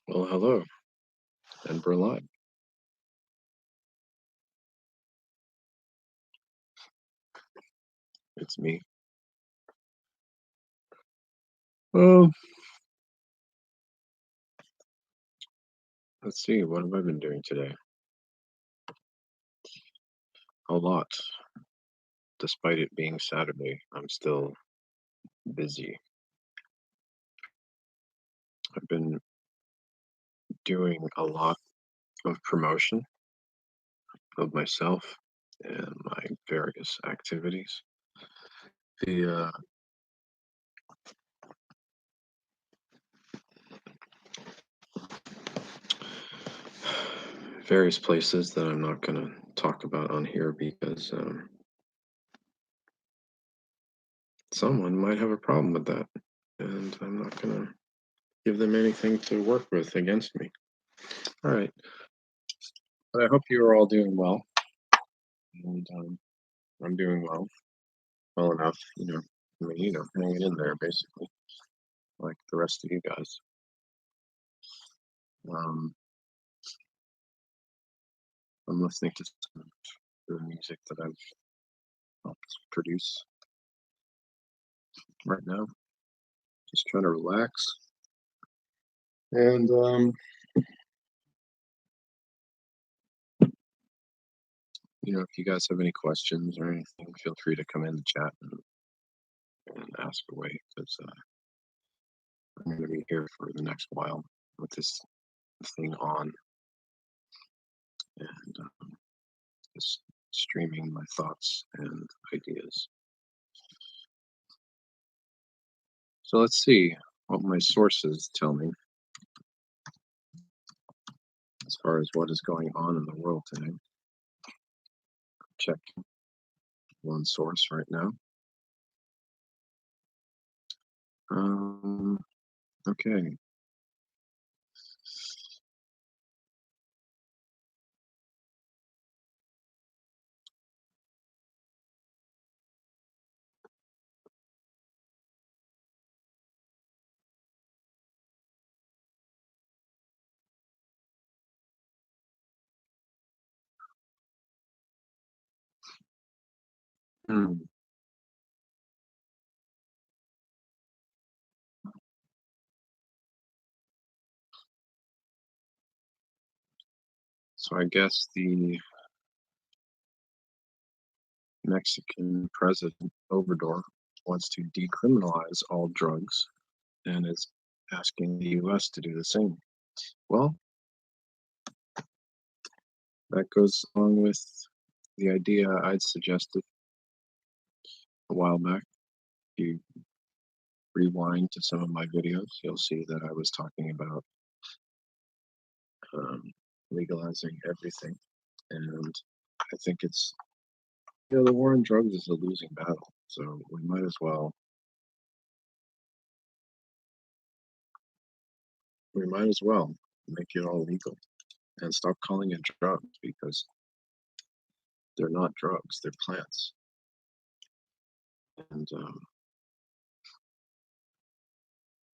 Well, hello, and we're live. It's me. Oh, let's see. What have I been doing today? A lot. Despite it being Saturday, I'm still busy. I've been doing a lot of promotion of myself and my various activities. The various places that I'm not going to talk about on here because someone might have a problem with that, and I'm not going to give them anything to work with against me. All right, but I hope you are all doing well, and I'm doing well enough, hanging in there basically, like the rest of you guys. Um, I'm listening to some of the music that I've helped produce right now, just trying to relax. And if you guys have any questions or anything, feel free to come in the chat and ask away because I'm going to be here for the next while with this thing on and just streaming my thoughts and ideas. So let's see what my sources tell me as far as what is going on in the world today. Check one source right now. Um, okay. Hmm. So I guess the Mexican president Obrador wants to decriminalize all drugs and is asking the US to do the same. Well, that goes along with the idea I'd suggested a while back. If you rewind to some of my videos, you'll see that I was talking about um, legalizing everything. And I think the war on drugs is a losing battle. So we might as well make it all legal and stop calling it drugs because they're not drugs, they're plants. And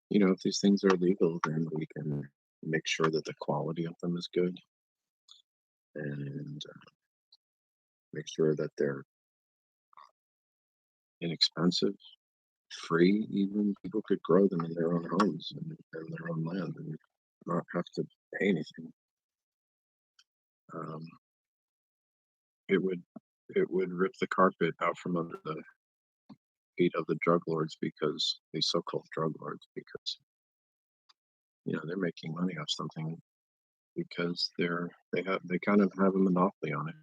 if these things are legal, then we can make sure that the quality of them is good and make sure that they're inexpensive, free. Even people could grow them in their own homes and their own land and not have to pay anything. Um, it would rip the carpet out from under the feet of the drug lords because these so-called drug lords because they're making money off something because they kind of have a monopoly on it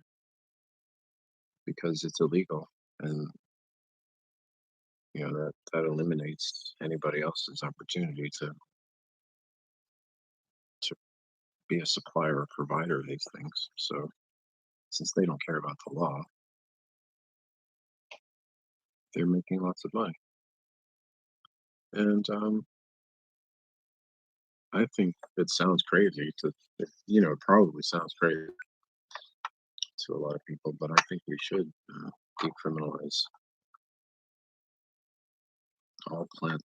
because it's illegal and that eliminates anybody else's opportunity to be a supplier or provider of these things. So since they don't care about the law, they're making lots of money. And I think it sounds crazy it probably sounds crazy to a lot of people, but I think we should decriminalize all plant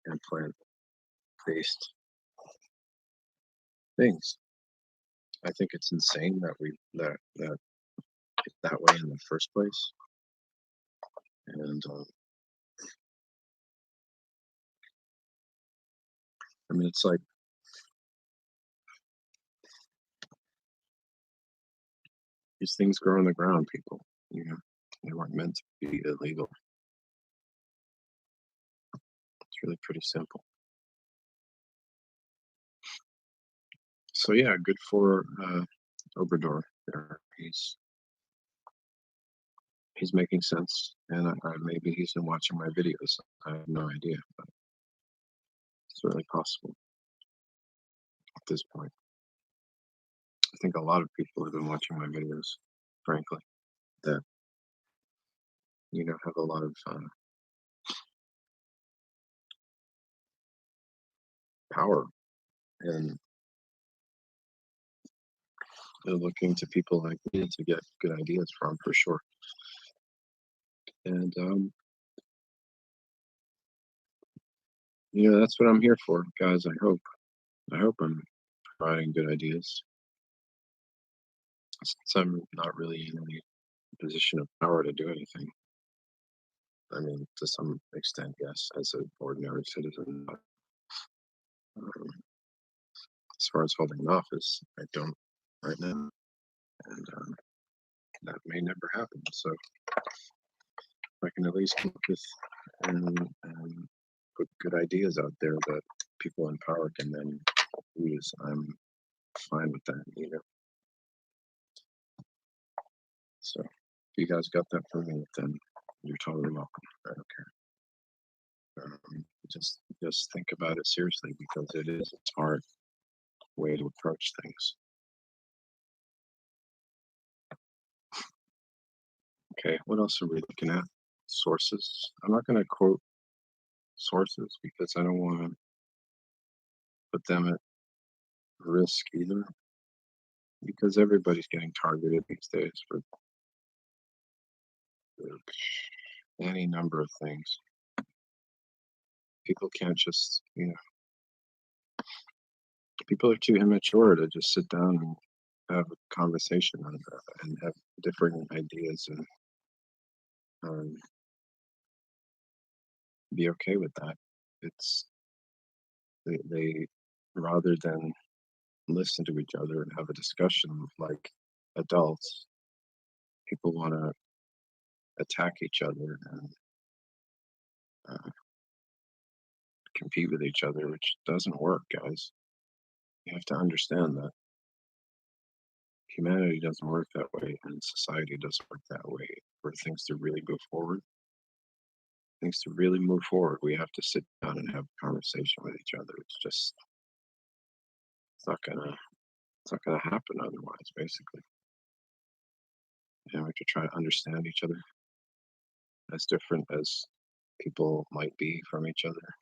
and plant based things. I think it's insane that it's that way in the first place. And I mean, it's like these things grow on the ground, people. You know, they weren't meant to be illegal. It's really pretty simple. So yeah, good for Obrador there. He's making sense, and maybe he's been watching my videos. I have no idea, but it's certainly possible at this point. I think a lot of people have been watching my videos, frankly, that have a lot of power, and they're looking to people like me to get good ideas from, for sure. And that's what I'm here for, guys. I hope I'm providing good ideas. Since I'm not really in any position of power to do anything. I mean, to some extent, yes, as an ordinary citizen. But, um, as far as holding an office, I don't right now, and that may never happen. So I can at least come up with and put good ideas out there that people in power can then use. I'm fine with that. So if you guys got that from me, then you're totally welcome. I don't care. Just think about it seriously because it is a smart way to approach things. Okay, what else are we looking at? Sources. I'm not going to quote sources because I don't want to put them at risk either. Because everybody's getting targeted these days for any number of things. People can't people are too immature to just sit down and have a conversation and have different ideas and um, be okay with that. It's they rather than listen to each other and have a discussion like adults, people want to attack each other and uh, compete with each other, which doesn't work, guys. You have to understand that humanity doesn't work that way, and society doesn't work that way. For things to really go forward, things to really move forward, we have to sit down and have a conversation with each other. It's not gonna, it's not gonna happen otherwise. Basically, we have to try to understand each other, as different as people might be from each other.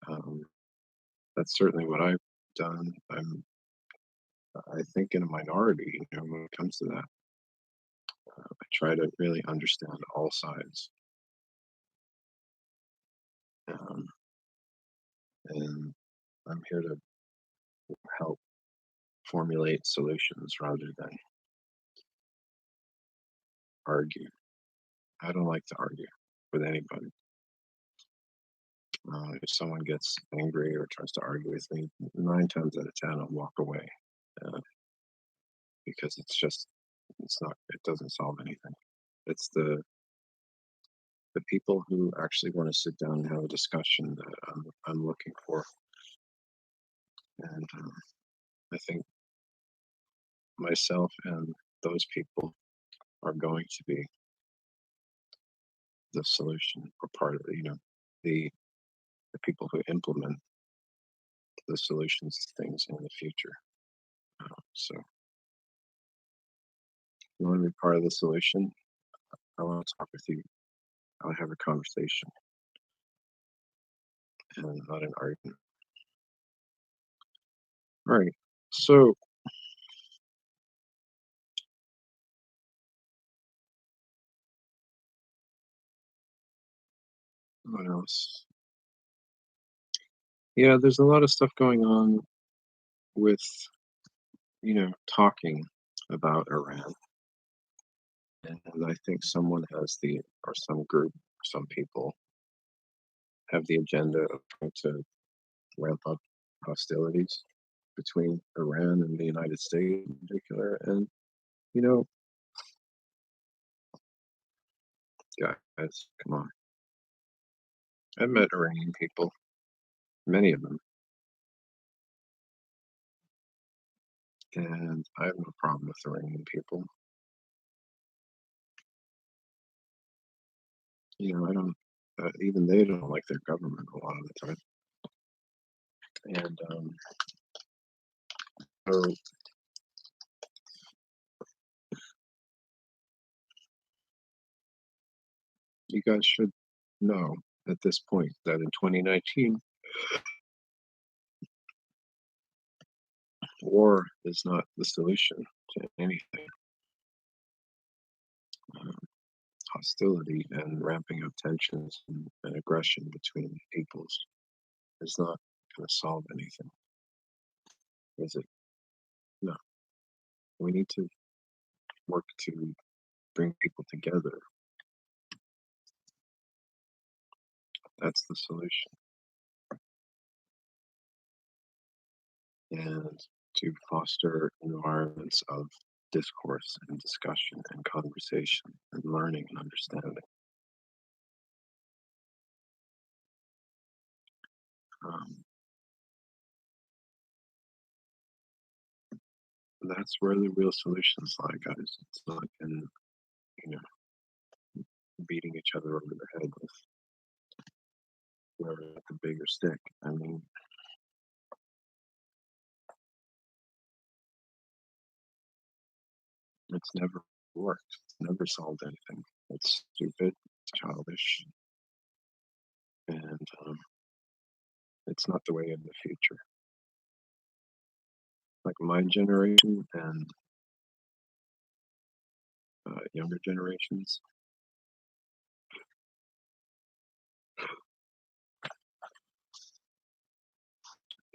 Um, that's certainly what I've done. I think, in a minority, when it comes to that. I try to really understand all sides, um, and I'm here to help formulate solutions rather than argue. I don't like to argue with anybody. If someone gets angry or tries to argue with me, 9 times out of 10, I'll walk away uh, because it doesn't solve anything. It's the people who actually want to sit down and have a discussion that I'm looking for. And I think myself and those people are going to be the solution or part of the the people who implement the solutions to things in the future. So if you want to be part of the solution, I want to talk with you. I want to have a conversation and not an argument. All right. So what else? Yeah, there's a lot of stuff going on with, talking about Iran, and I think someone has or some group, some people have the agenda of trying to ramp up hostilities between Iran and the United States in particular. And, you know, guys, come on. I've met Iranian people, many of them, and I have no problem with Iranian people. I don't, even they don't like their government a lot of the time. And so you guys should know at this point that in 2019, war is not the solution to anything. Um, Hostility and ramping up tensions and aggression between peoples is not going to solve anything, is it? No. We need to work to bring people together. That's the solution. And to foster environments of discourse and discussion and conversation and learning and understanding. Um, that's where the real solutions lie, guys. It's not in, you know, beating each other over the head with whoever got the bigger stick. I mean, it's never worked. It's never solved anything. It's stupid, it's childish, and it's not the way in the future. Like my generation and younger generations,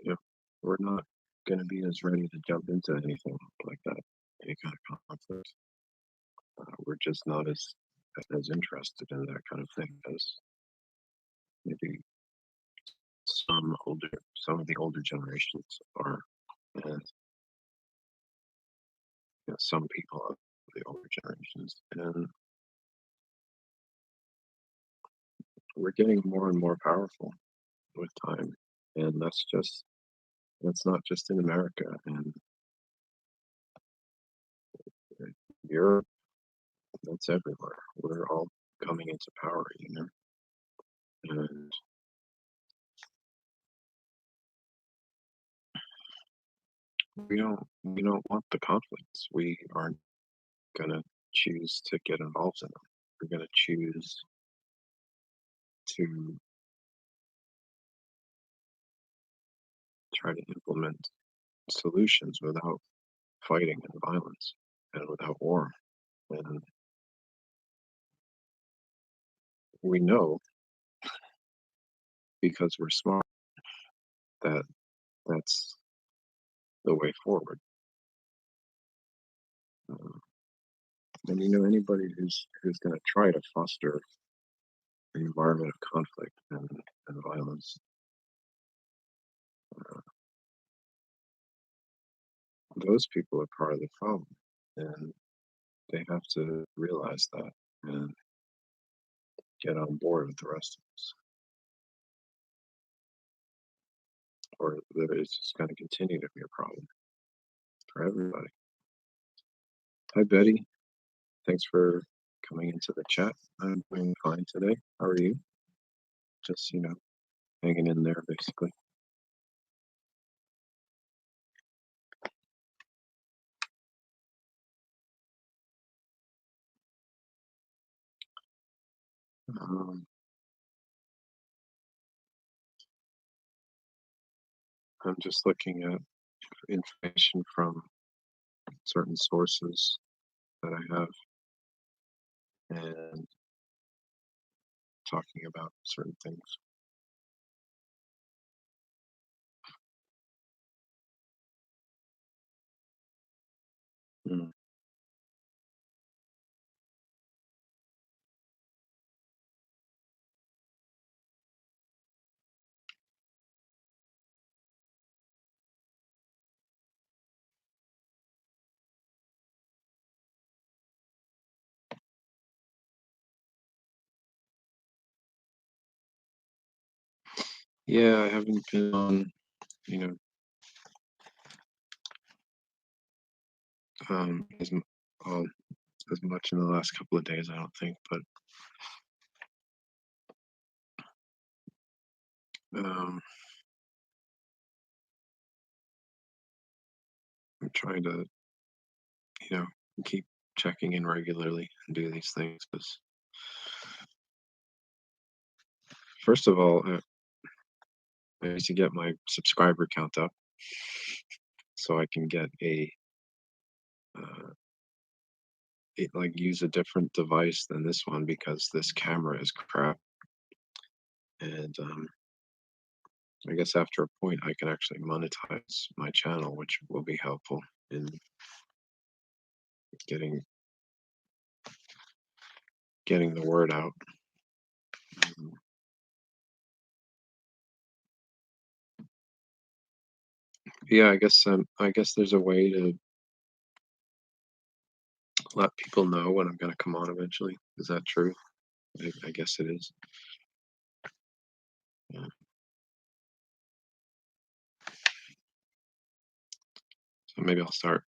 you know, we're not going to be as ready to jump into anything like that, any kind of conflict. We're just not as interested in that kind of thing as maybe some of the older generations are, and some people of the older generations, and we're getting more and more powerful with time, and that's not just in America and Europe. That's everywhere. We're all coming into power, and we don't want the conflicts. We aren't gonna choose to get involved in them. We're gonna choose to try to implement solutions without fighting and violence and without war. And we know because we're smart that that's the way forward. Uh, and anybody who's going to try to foster an environment of conflict and violence, uh, those people are part of the problem, and they have to realize that and get on board with the rest of us, or it's just going to continue to be a problem for everybody. Hi, Betty. Thanks for coming into the chat. I'm doing fine today. How are you? Just, hanging in there, basically. Um, I'm just looking at information from certain sources that I have and talking about certain things. Mm. Yeah, I haven't been on, you know, as um, as much in the last couple of days, I don't think, but um, I'm trying to, you know, keep checking in regularly and do these things. 'Cause first of all, I need to get my subscriber count up so I can get uh, like use a different device than this one because this camera is crap. And I guess after a point, I can actually monetize my channel, which will be helpful in getting getting the word out. Um, yeah, I guess there's a way to let people know when I'm going to come on eventually. Is that true? I guess it is. Yeah. So maybe I'll start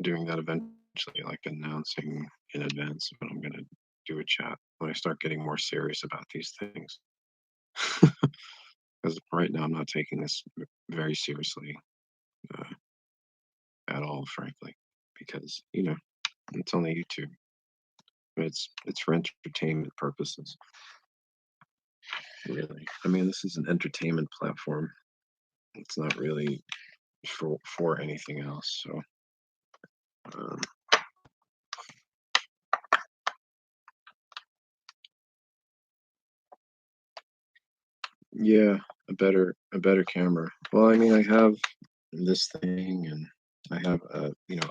doing that eventually, like announcing in advance when I'm going to do a chat when I start getting more serious about these things. Because right now I'm not taking this very seriously uh, at all, frankly. Because it's only YouTube. It's for entertainment purposes, really. I mean, this is an entertainment platform. It's not really for anything else. So um, yeah, a better camera. Well, I mean, I have this thing, and I have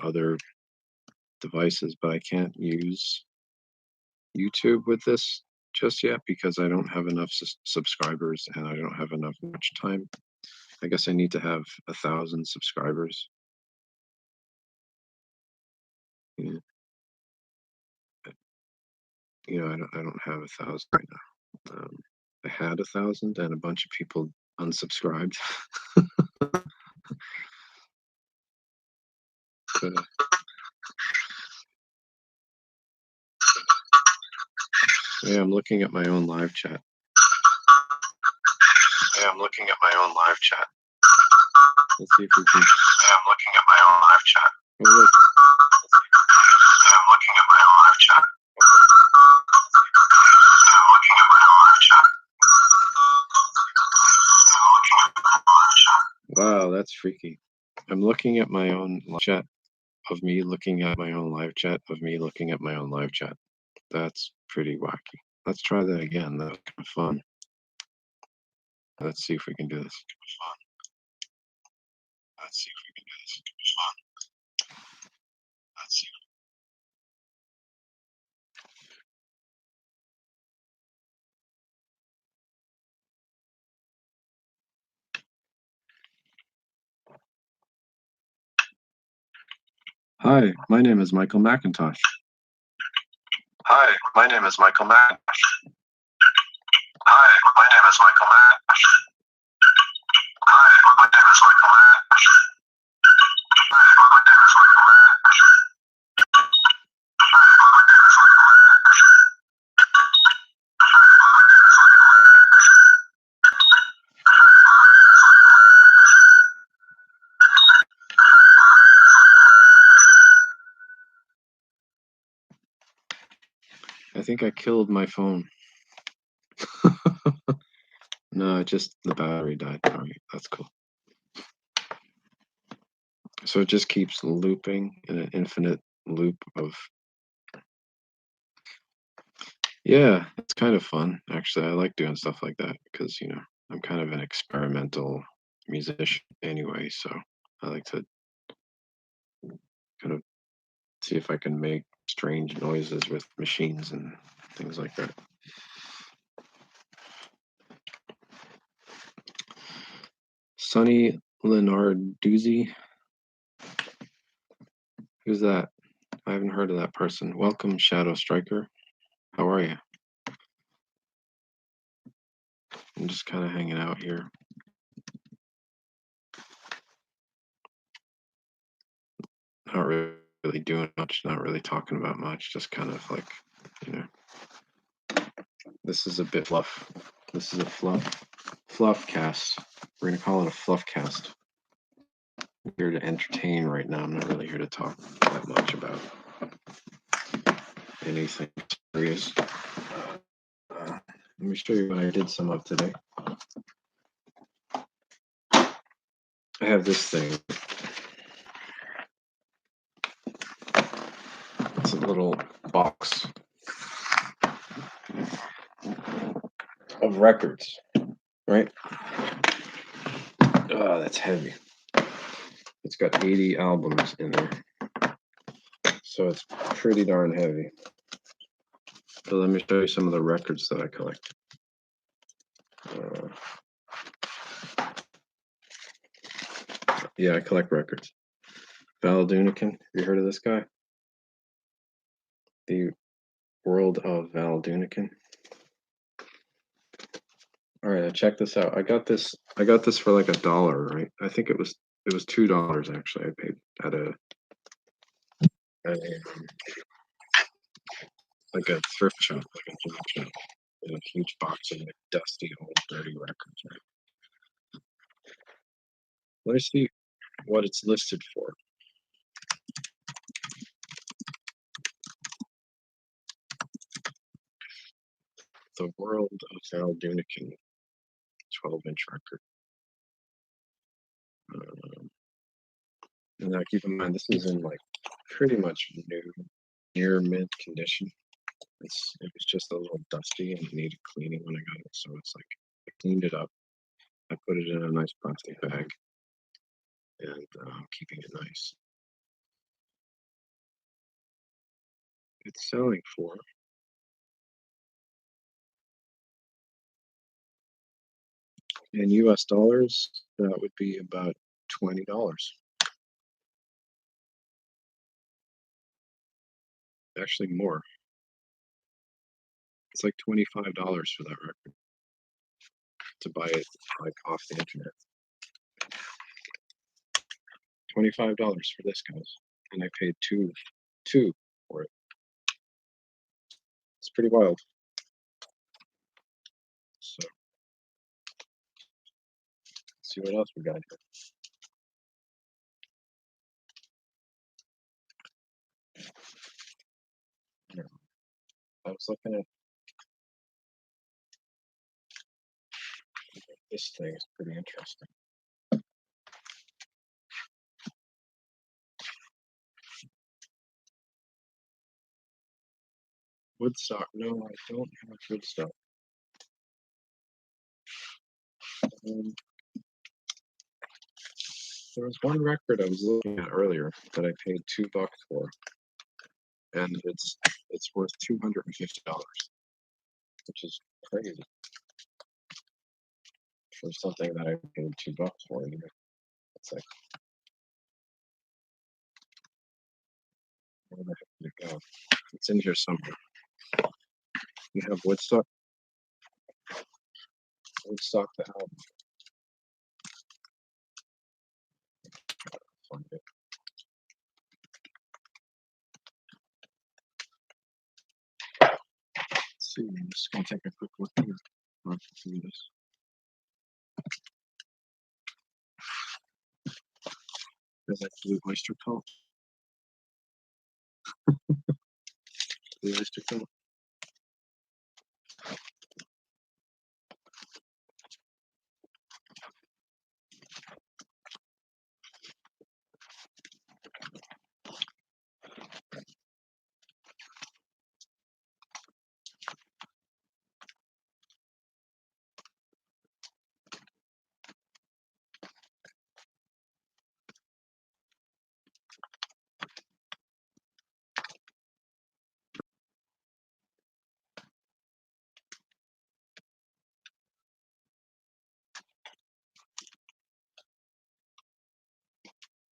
other devices, but I can't use YouTube with this just yet because I don't have enough subscribers and I don't have enough watch time. I guess I need to have 1,000 subscribers. Yeah, but, I don't have 1,000 right now. I had 1,000, and a bunch of people unsubscribed. But, yeah, I'm looking at my own live chat. Yeah, I'm looking at my own live chat. Let's see if we can. Yeah, I'm looking at my own live chat. Oh, look. Yeah, I'm looking at my own live chat. Oh, look. Yeah, I'm looking at my own live chat. Yeah, I'm looking at my own live chat. Wow, that's freaky. I'm looking at my own live chat of me looking at my own live chat of me looking at my own live chat. That's pretty wacky. Let's try that again. That was kind of fun. Let's see if we can do this. Let's see if we can do this. Let's see. Hi, my name is Michael Macintosh. Hi, my name is Michael Macintosh. Hi, my name is Michael Macintosh. Hi, my name is Michael Macintosh. Hi, my name is Michael Macintosh. Hi, my name is Michael Macintosh. Hi, my name is Michael Macintosh. I think I killed my phone. No, just the battery died. All right, that's cool. So it just keeps looping in an infinite loop of. Yeah, it's kind of fun, actually. I like doing stuff like that because, I'm kind of an experimental musician anyway, so I like to kind of See if I can make strange noises with machines and things like that. Sonny Lenarduzzi. Who's that? I haven't heard of that person. Welcome, Shadow Striker. How are you? I'm just kind of hanging out here. Not really doing much, not really talking about much, just kind of like, you know, this is a bit fluff. This is a fluff cast. We're gonna call it a fluff cast. I'm here to entertain right now. I'm not really here to talk that much about anything serious. Let me show you what I did some of today. I have this thing. It's a little box of records, right? Oh, that's heavy. It's got 80 albums in there, so it's pretty darn heavy. So let me show you some of the records that I collect. Yeah, I collect records. Valadunican, have you heard of this guy? The World of Valadunican. All right, check this out. I got this for like $1, right? I think it was $2 actually. I paid at a like a thrift shop, like a junk shop, in a huge box of like dusty old dirty records, right? Let me see what it's listed for. The World of Valadunican 12-inch record. And now keep in mind, this is in like pretty much new, near mint condition. It was just a little dusty and it needed cleaning when I got it. So it's like I cleaned it up. I put it in a nice plastic bag and I'm keeping it nice. It's selling for in US dollars, that would be about $20. Actually more. It's like $25 for that record to buy it like off the internet. $25 for this, guys. And I paid two for it. It's pretty wild. So let's see what else we got here. I was looking at this thing, is pretty interesting. Woodstock. No, I don't have Woodstock. There was one record I was looking at earlier that I paid $2 for, and it's worth $250, which is crazy for something that I paid $2 for. You know? It's like, where the heck did it go? It's in here somewhere. You have Woodstock. Woodstock the album. Find it. Let's see. I'm just gonna take a quick look here. Run through this. There's like Blue Oyster Cult. Blue Oyster Cult.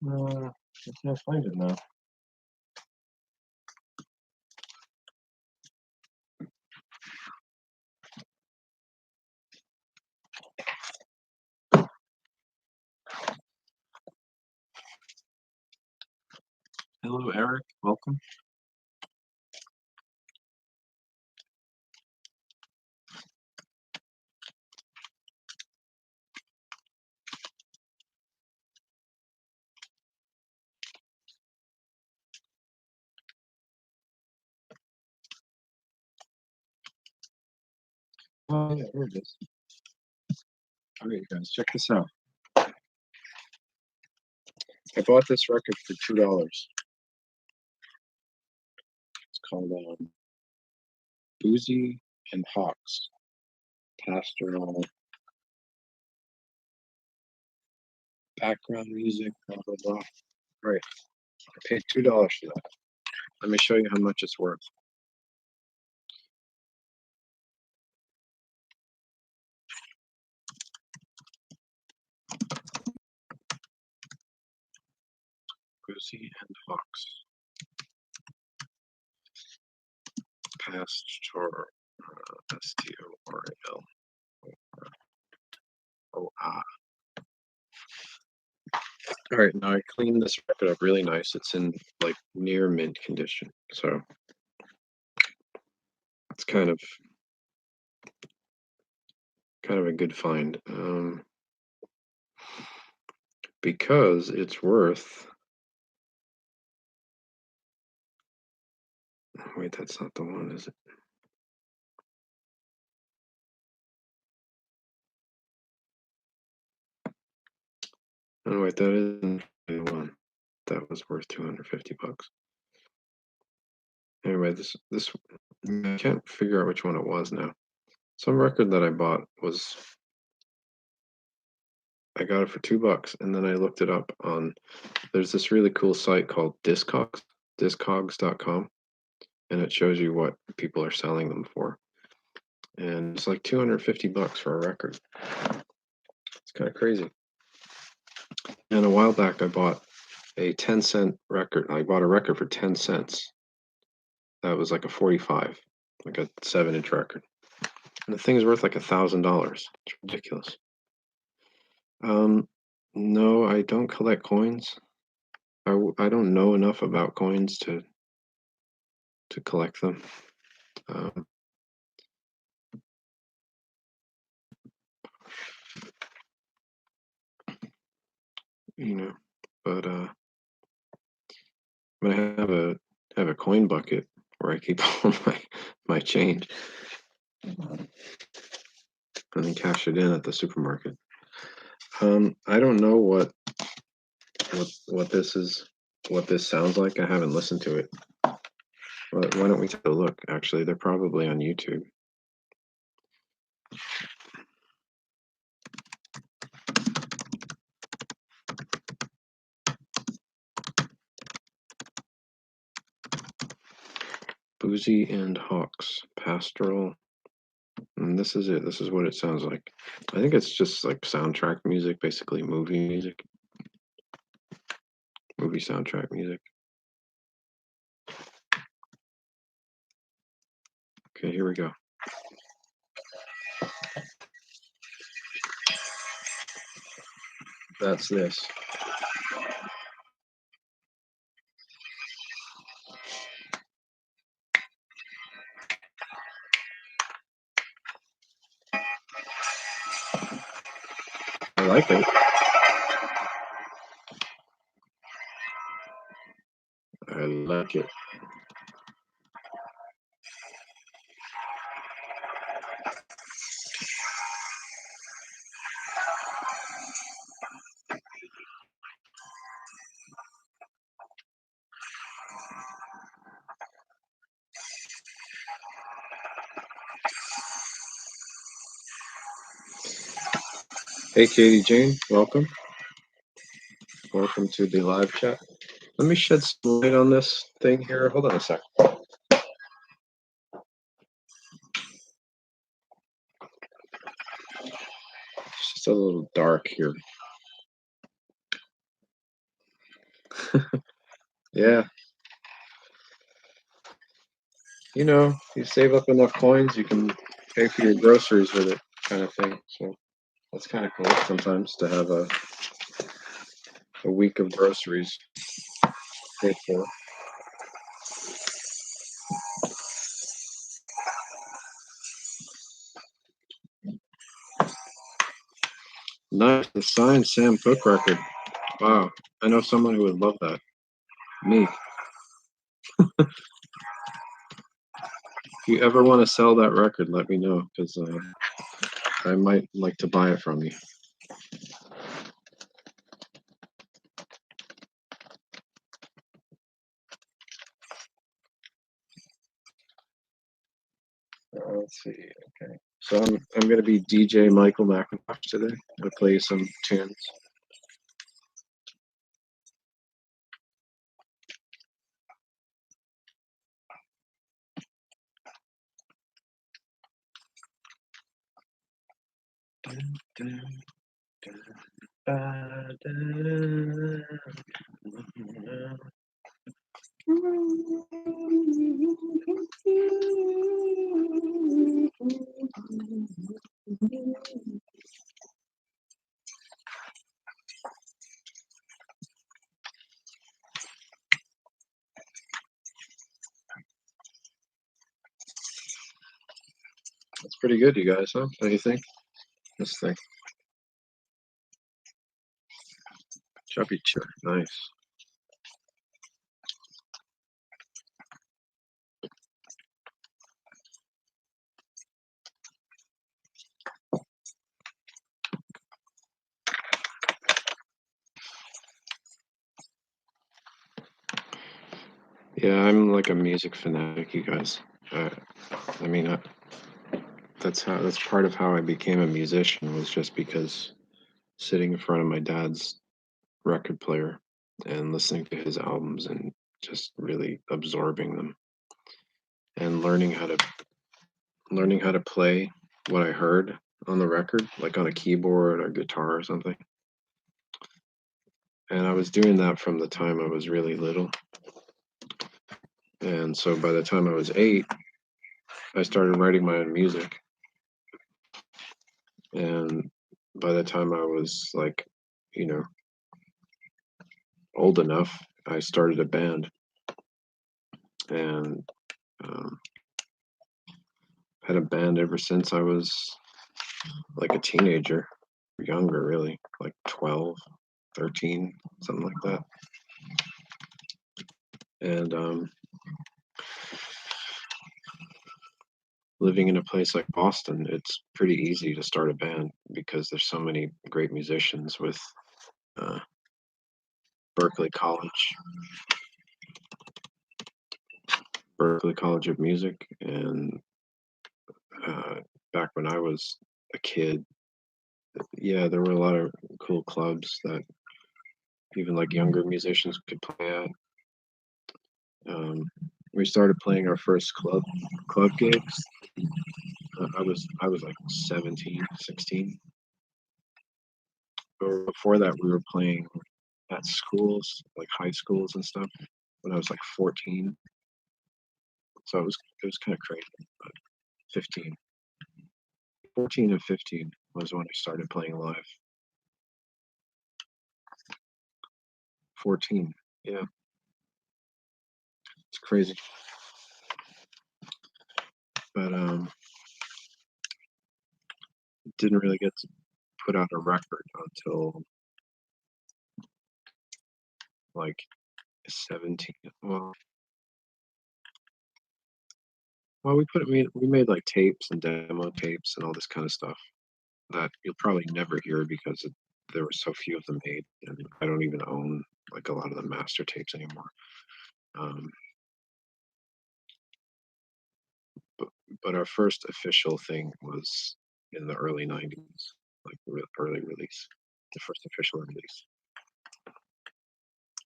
I can't find it now. Hello, Eric. Welcome. Oh, yeah, here it is. All right, guys, check this out. I bought this record for $2. It's called Boozy and Hawks, pastoral background music, blah, blah, blah. All right, I paid $2 for that. Let me show you how much it's worth. Boozy and Hawks, pastoral, STORAL. Oh, ah. All right, now I cleaned this record up really nice. It's in like near mint condition, so it's kind of a good find. Because it's worth. Wait, that's not the one, is it? Oh wait, that isn't the one. That was worth $250. Anyway, this I can't figure out which one it was now. Some record that I bought was I got it for $2, and then I looked it up on. There's this really cool site called Discogs.com, and it shows you what people are selling them for, and it's like $250 for a record. It's kind of crazy. And a while back, I bought a 10-cent record. I bought a record for 10 cents. That was like a 45, like a 7-inch record. And the thing is worth like $1,000. It's ridiculous. No, I don't collect coins. I don't know enough about coins to collect them. Um, you know, but I have a coin bucket where I keep all my change and then cash it in at the supermarket. I don't know what this is, what this sounds like. I haven't listened to it. But why don't we take a look? Actually, they're probably on YouTube. Boozy and Hawks, pastoral. And this is it. This is what it sounds like. I think it's just like soundtrack music, basically movie music, movie soundtrack music. Okay, here we go. That's this. I like it. I like it. Hey, Katie Jane, welcome. Welcome to the live chat. Let me shed some light on this thing here. Hold on a sec. It's just a little dark here. Yeah, you save up enough coins, you can pay for your groceries with it, kind of thing. So that's kind of cool sometimes to have a week of groceries paid for. Nice, the signed Sam Cooke record. Wow, I know someone who would love that. Me. If you ever want to sell that record, let me know because I might like to buy it from you. Let's see. Okay. So I'm gonna be DJ Michael Macintosh today. I'll play you some tunes. Dun, dun, dun, ba, dun, dun. That's pretty good, you guys, huh? What do you think? This thing. Chubby Check. Nice. Yeah, I'm like a music fanatic, you guys. Uh, I mean, that's part of how I became a musician was just because sitting in front of my dad's record player and listening to his albums and just really absorbing them and learning how to play what I heard on the record, like on a keyboard or guitar or something. And I was doing that from the time I was really little. And so by the time I was 8, I started writing my own music. And by the time I was like, you know, old enough, I started a band and um, had a band ever since I was like a teenager, younger, really, like 12, 13, something like that. And living in a place like Boston, it's pretty easy to start a band because there's so many great musicians with uh, Berkeley College, Berkeley College of Music, and uh, back when I was a kid, yeah, there were a lot of cool clubs that even like younger musicians could play at. Um, we started playing our first club gigs. I was like 17, 16. But before that, we were playing at schools, like high schools and stuff. When I was like 14, so it was kind of crazy. But 15, 14 and 15 was when I started playing live. 14, yeah, it's crazy. But didn't really get to put out a record until like 17. Well, we made like tapes and demo tapes and all this kind of stuff that you'll probably never hear because there were so few of them made, and I don't even own like a lot of the master tapes anymore. Um, but but our first official thing was in the early '90s, like the early release, the first official release.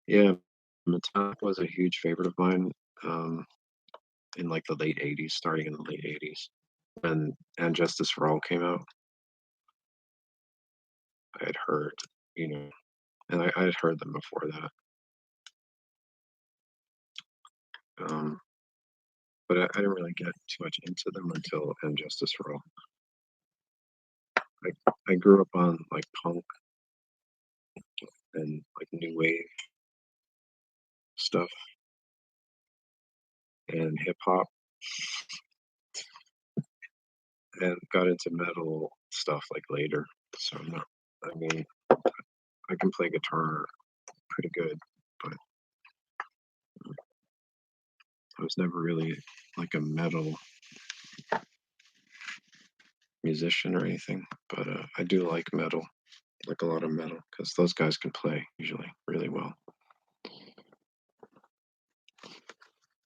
Yeah, Metallica was a huge favorite of mine in like the late '80s, starting in the late '80s, and Justice for All came out. I had heard, you know, and I had heard them before that. Um, but I didn't really get too much into them until And Justice for All. I grew up on like punk and like new wave stuff and hip hop, and got into metal stuff like later. So I'm not. I mean, I can play guitar pretty good, but I was never really like a metal musician or anything. But I do like metal, like a lot of metal, because those guys can play usually really well.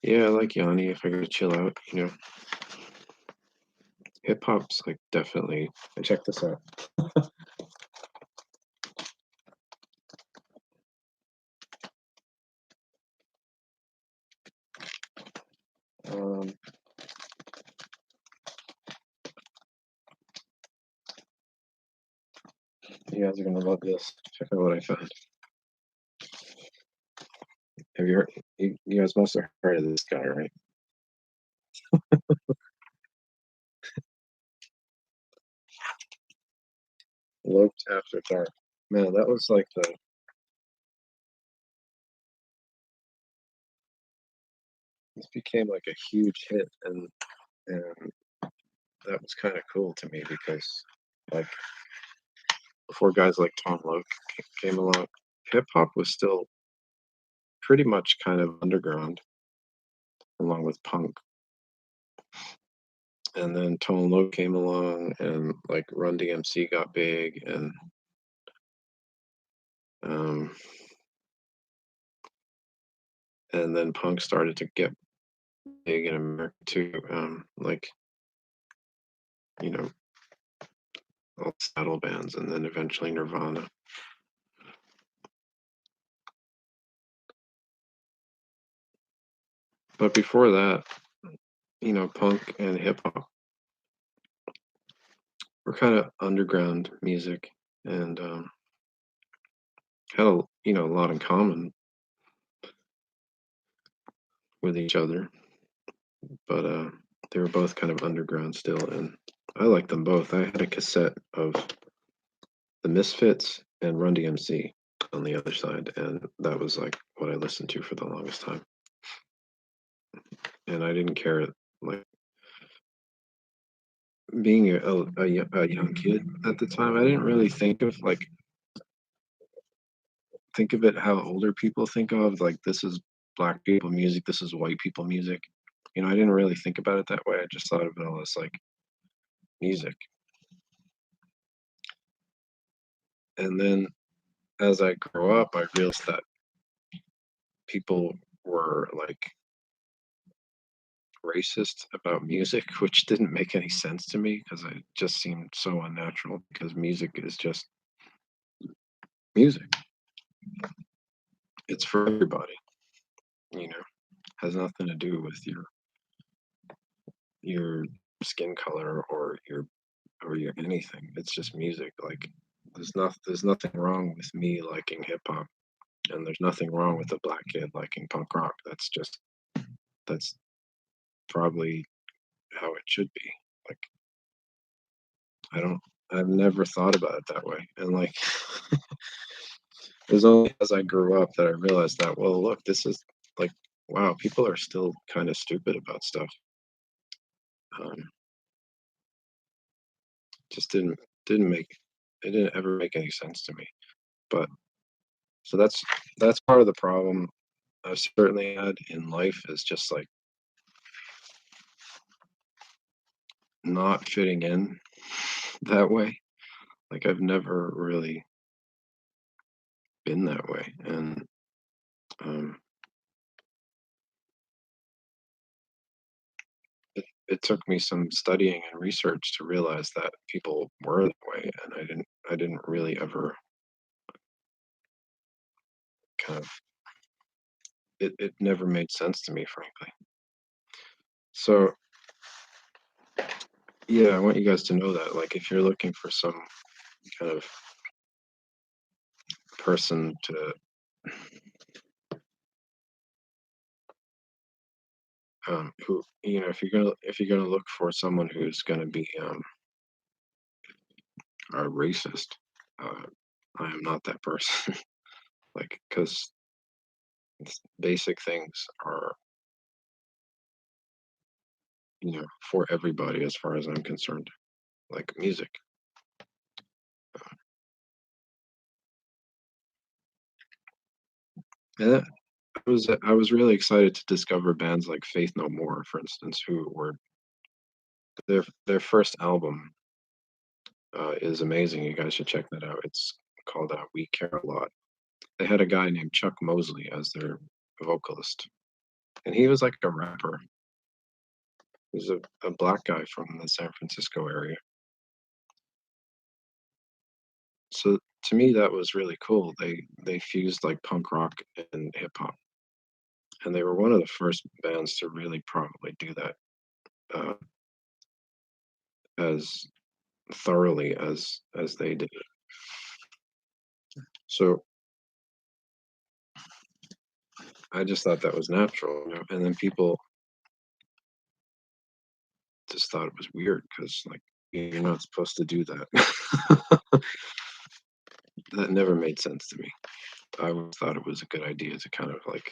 Yeah, I like Yanni if I gotta chill out. Hip hop's like definitely. And check this out. Um, you guys are gonna love this. Check out what I found. Have you heard? You guys must have heard of this guy, right? Loped After Dark. Man, that was like the. This became like a huge hit, and that was kind of cool to me because like before guys like Tom Loke came along, hip hop was still pretty much kind of underground along with punk. And then Tone Loc came along, and like Run DMC got big, um, and then punk started to get big in America too. Like you know, all the saddle bands, and then eventually Nirvana. But before that, punk and hip hop were kind of underground music, and had a lot in common with each other. But they were both kind of underground still, and I liked them both. I had a cassette of the Misfits and Run DMC on the other side, and that was like what I listened to for the longest time. And I didn't care, like being a young kid at the time. I didn't really think of it how older people think of like this is black people music, this is white people music. I didn't really think about it that way. I just thought of it all as like music. And then as I grew up, I realized that people were like racist about music, which didn't make any sense to me because it just seemed so unnatural because music is just music. It's for everybody, you know, has nothing to do with your skin color or your anything. It's just music. Like there's nothing wrong with me liking hip hop, and there's nothing wrong with a black kid liking punk rock. That's probably how it should be. Like I don't I've never thought about it that way. And like it was only as I grew up that I realized that, well, look, this is like, wow, people are still kind of stupid about stuff. Um, just didn't make it didn't ever make any sense to me. But so that's part of the problem I've certainly had in life is just like not fitting in that way. Like I've never really been that way, and um, it took me some studying and research to realize that people were that way, and I didn't really ever kind of it never made sense to me, frankly. So yeah, I want you guys to know that, like, if you're looking for some kind of person to who if you're gonna look for someone who's gonna be a racist, uh, I am not that person. Like, because basic things are for everybody as far as I'm concerned. Like music. And I was really excited to discover bands like Faith No More, for instance, who were their first album is amazing. You guys should check that out. It's called "We Care a Lot." They had a guy named Chuck Mosley as their vocalist, and he was like a rapper. He was a black guy from the San Francisco area. So to me, that was really cool. They fused like punk rock and hip hop, and they were one of the first bands to really probably do that uh, as thoroughly as they did it. So I just thought that was natural, and then people just thought it was weird because like you're not supposed to do that. That never made sense to me. I always thought it was a good idea to kind of like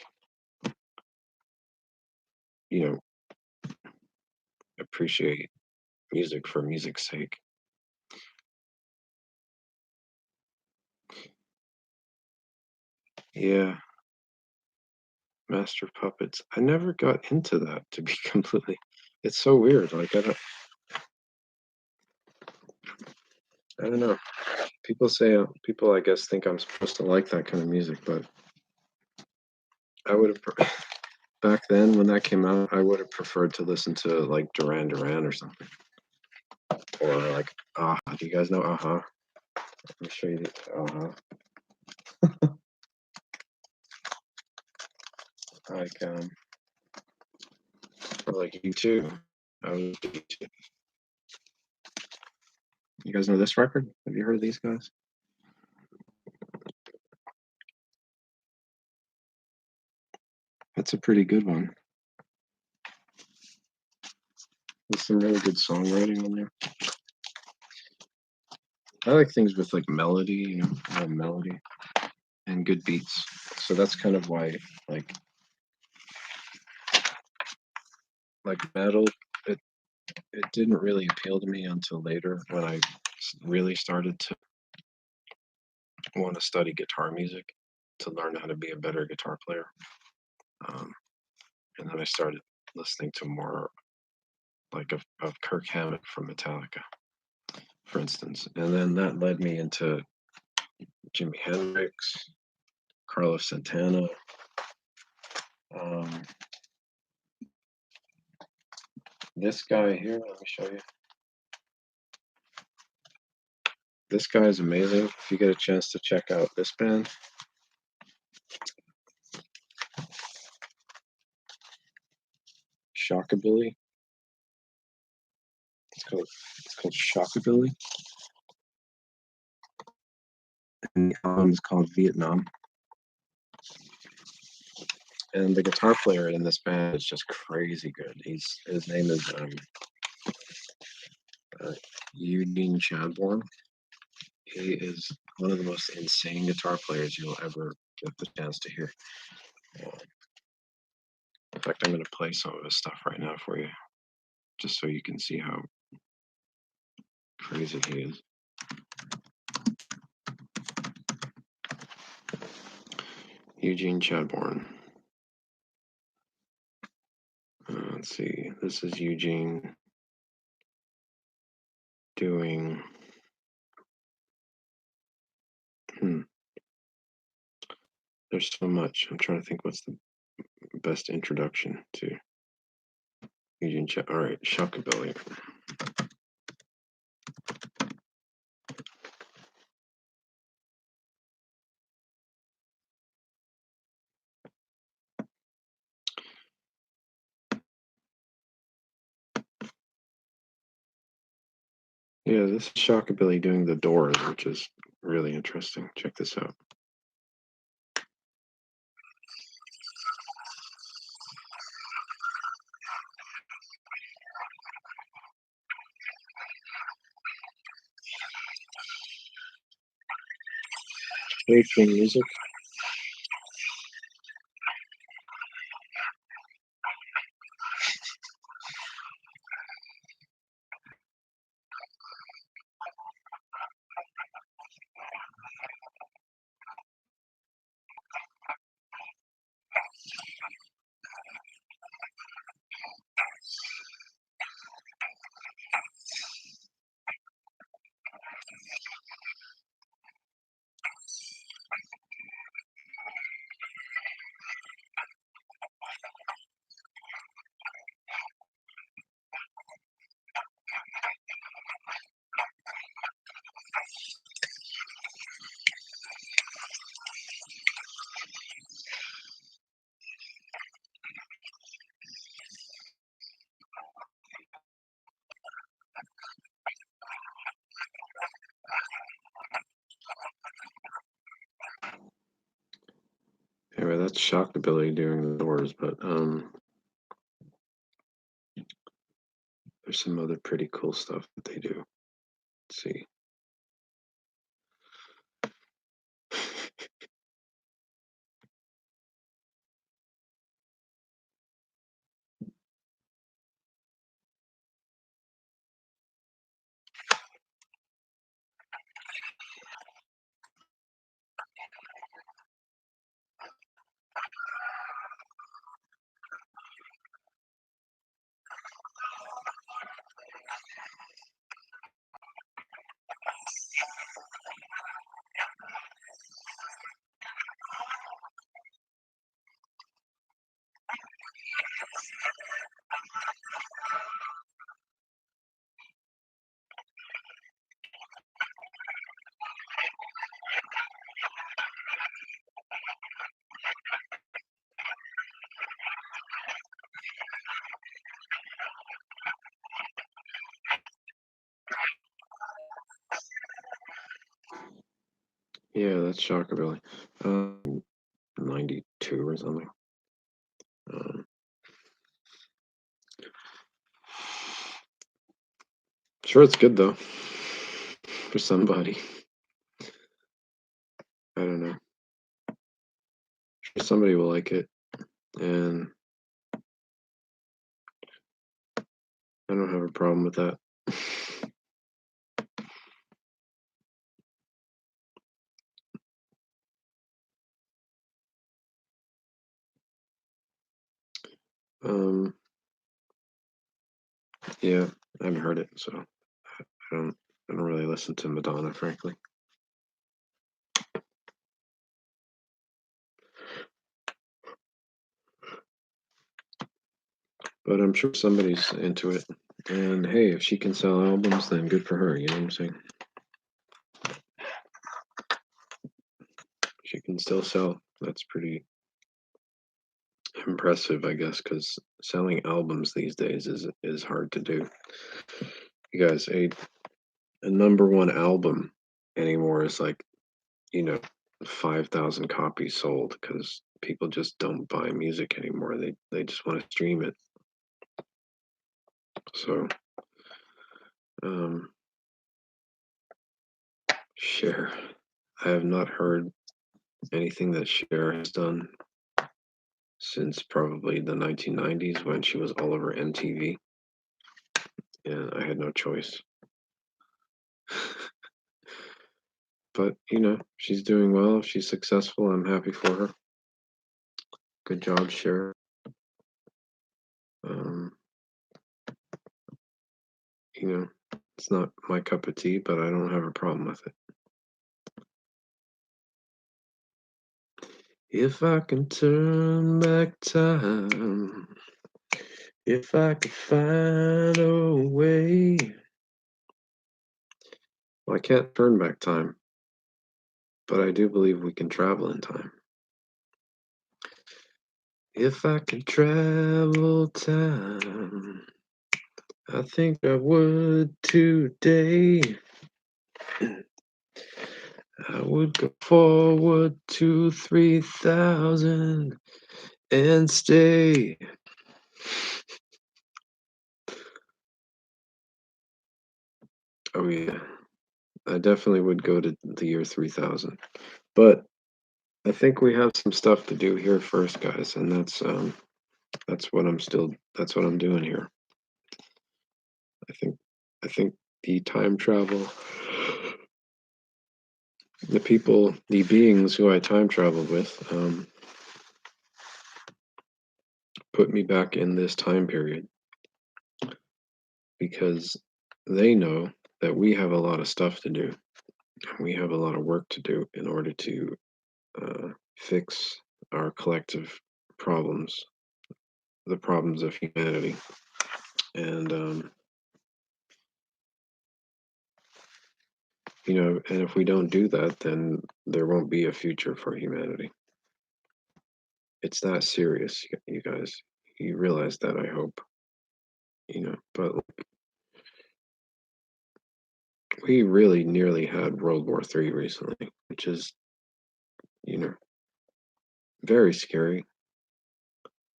you know appreciate music for music's sake. Yeah, Master of Puppets. I never got into that, to be completely. It's so weird. Like I don't know. People I guess think I'm supposed to like that kind of music, but I would have back then when that came out, I would have preferred to listen to like Duran Duran or something, or like Do you guys know Let me show you the like or like U2. I was U2. You guys know this record? Have you heard of these guys? That's a pretty good one. There's some really good songwriting on there. I like things with like melody, melody and good beats. So that's kind of why, like, like metal, it it didn't really appeal to me until later when I really started to want to study guitar music to learn how to be a better guitar player. Um, and then I started listening to more like of Kirk Hammett from Metallica, for instance. And then that led me into Jimi Hendrix, Carlos Santana. Um, this guy here, let me show you. This guy is amazing. If you get a chance to check out this band, Shockabilly. It's called Shockabilly, and the album is called Vietnam. And the guitar player in this band is just crazy good. His name is uh, Eugene Chadbourne. He is one of the most insane guitar players you'll ever get the chance to hear. Uh, in fact, I'm going to play some of his stuff right now for you, just so you can see how crazy he is. Eugene Chadbourne. Let's see. This is Eugene doing. Hmm, there's so much. I'm trying to think what's the best introduction to Eugene. All right, Shockabilly. Yeah, this is Shockabilly doing the Doors, which is really interesting. Check this out. Faithful music. Anyway, that's Shockabilly doing the Doors, but there's some other pretty cool stuff that they do. Let's see. Yeah, that's Shockabilly. 92 or something. Um, sure, it's good though for somebody. I don't know. Sure, somebody will like it, and I don't have a problem with that. Um, yeah, I haven't heard it, so I don't. I don't really listen to Madonna, frankly. But I'm sure somebody's into it. And hey, if she can sell albums, then good for her. You know what I'm saying? She can still sell. That's pretty impressive, I guess, because selling albums these days is hard to do. You guys, a number one album anymore is like, you know, 5,000 copies sold because people just don't buy music anymore. They just want to stream it. So, um, Cher. I have not heard anything that Cher has done since probably the 1990s when she was all over MTV, and I had no choice. But, she's doing well. She's successful. I'm happy for her. Good job, Cher. Um, it's not my cup of tea, but I don't have a problem with it. If I can turn back time, if I could find a way. Well, I can't turn back time, but I do believe we can travel in time. If I could travel time, I think I would today. I would go forward to 3,000 and stay. Oh, yeah. I definitely would go to the year 3000. But I think we have some stuff to do here first, guys, and that's what I'm doing here. I think I think the time travel, the beings who I time traveled with, put me back in this time period because they know that we have a lot of stuff to do. We have a lot of work to do in order to fix our collective problems, the problems of humanity. And, and if we don't do that, then there won't be a future for humanity. It's that serious, you guys. You realize that, I hope. But we really nearly had World War III recently, which is, you know, very scary.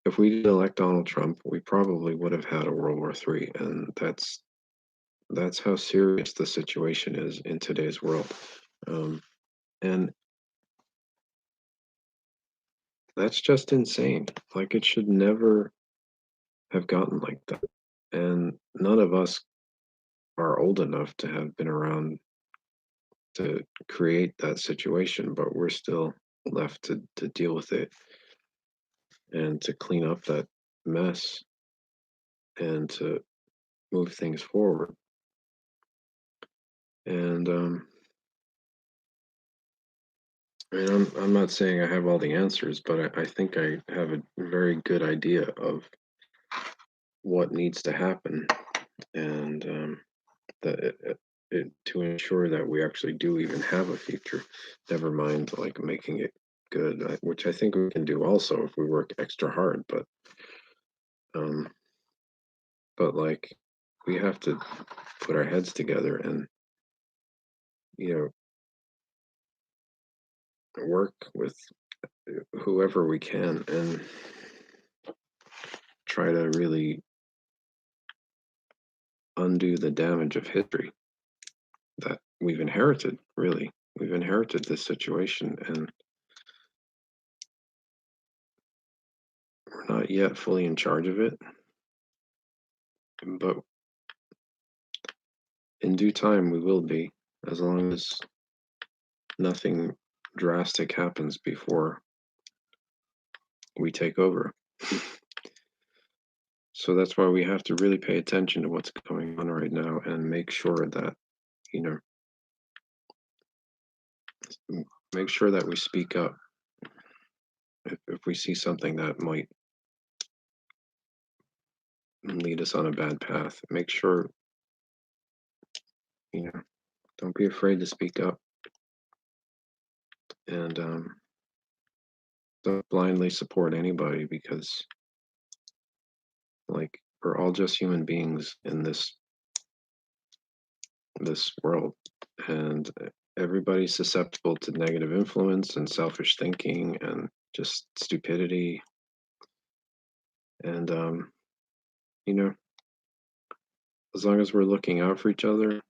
If we didn't elect Donald Trump, we probably would have had a World War III, and that's how serious the situation is in today's world. Um, and that's just insane. Like, it should never have gotten like that. And none of us are old enough to have been around to create that situation, but we're still left to deal with it and to clean up that mess and to move things forward. And I mean, I'm not saying I have all the answers, but I think I have a very good idea of what needs to happen, and that to ensure that we actually do even have a future. Never mind like making it good, which I think we can do also if we work extra hard. Um, but like we have to put our heads together and you know work with whoever we can and try to really undo the damage of history that we've inherited. Really, we've inherited this situation, and we're not yet fully in charge of it. But in due time, we will be, as long as nothing drastic happens before we take over. So that's why we have to really pay attention to what's going on right now and make sure that, you know, make sure that we speak up if we see something that might lead us on a bad path. Make sure, you know, don't be afraid to speak up and don't blindly support anybody because, like, we're all just human beings in this world, and everybody's susceptible to negative influence and selfish thinking and just stupidity. And you know, as long as we're looking out for each other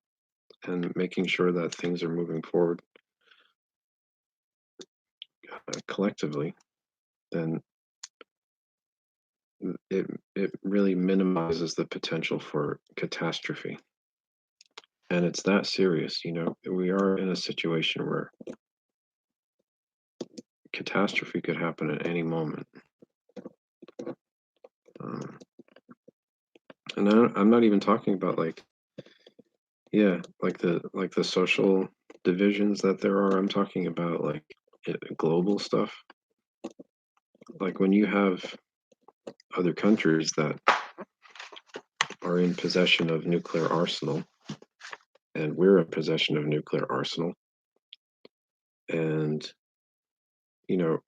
and making sure that things are moving forward collectively, then it it really minimizes the potential for catastrophe. And it's that serious, we are in a situation where catastrophe could happen at any moment. Um, and I'm not even talking about like, yeah, like the social divisions that there are. I'm talking about like global stuff. Like when you have other countries that are in possession of nuclear arsenal, and we're in possession of nuclear arsenal, and you know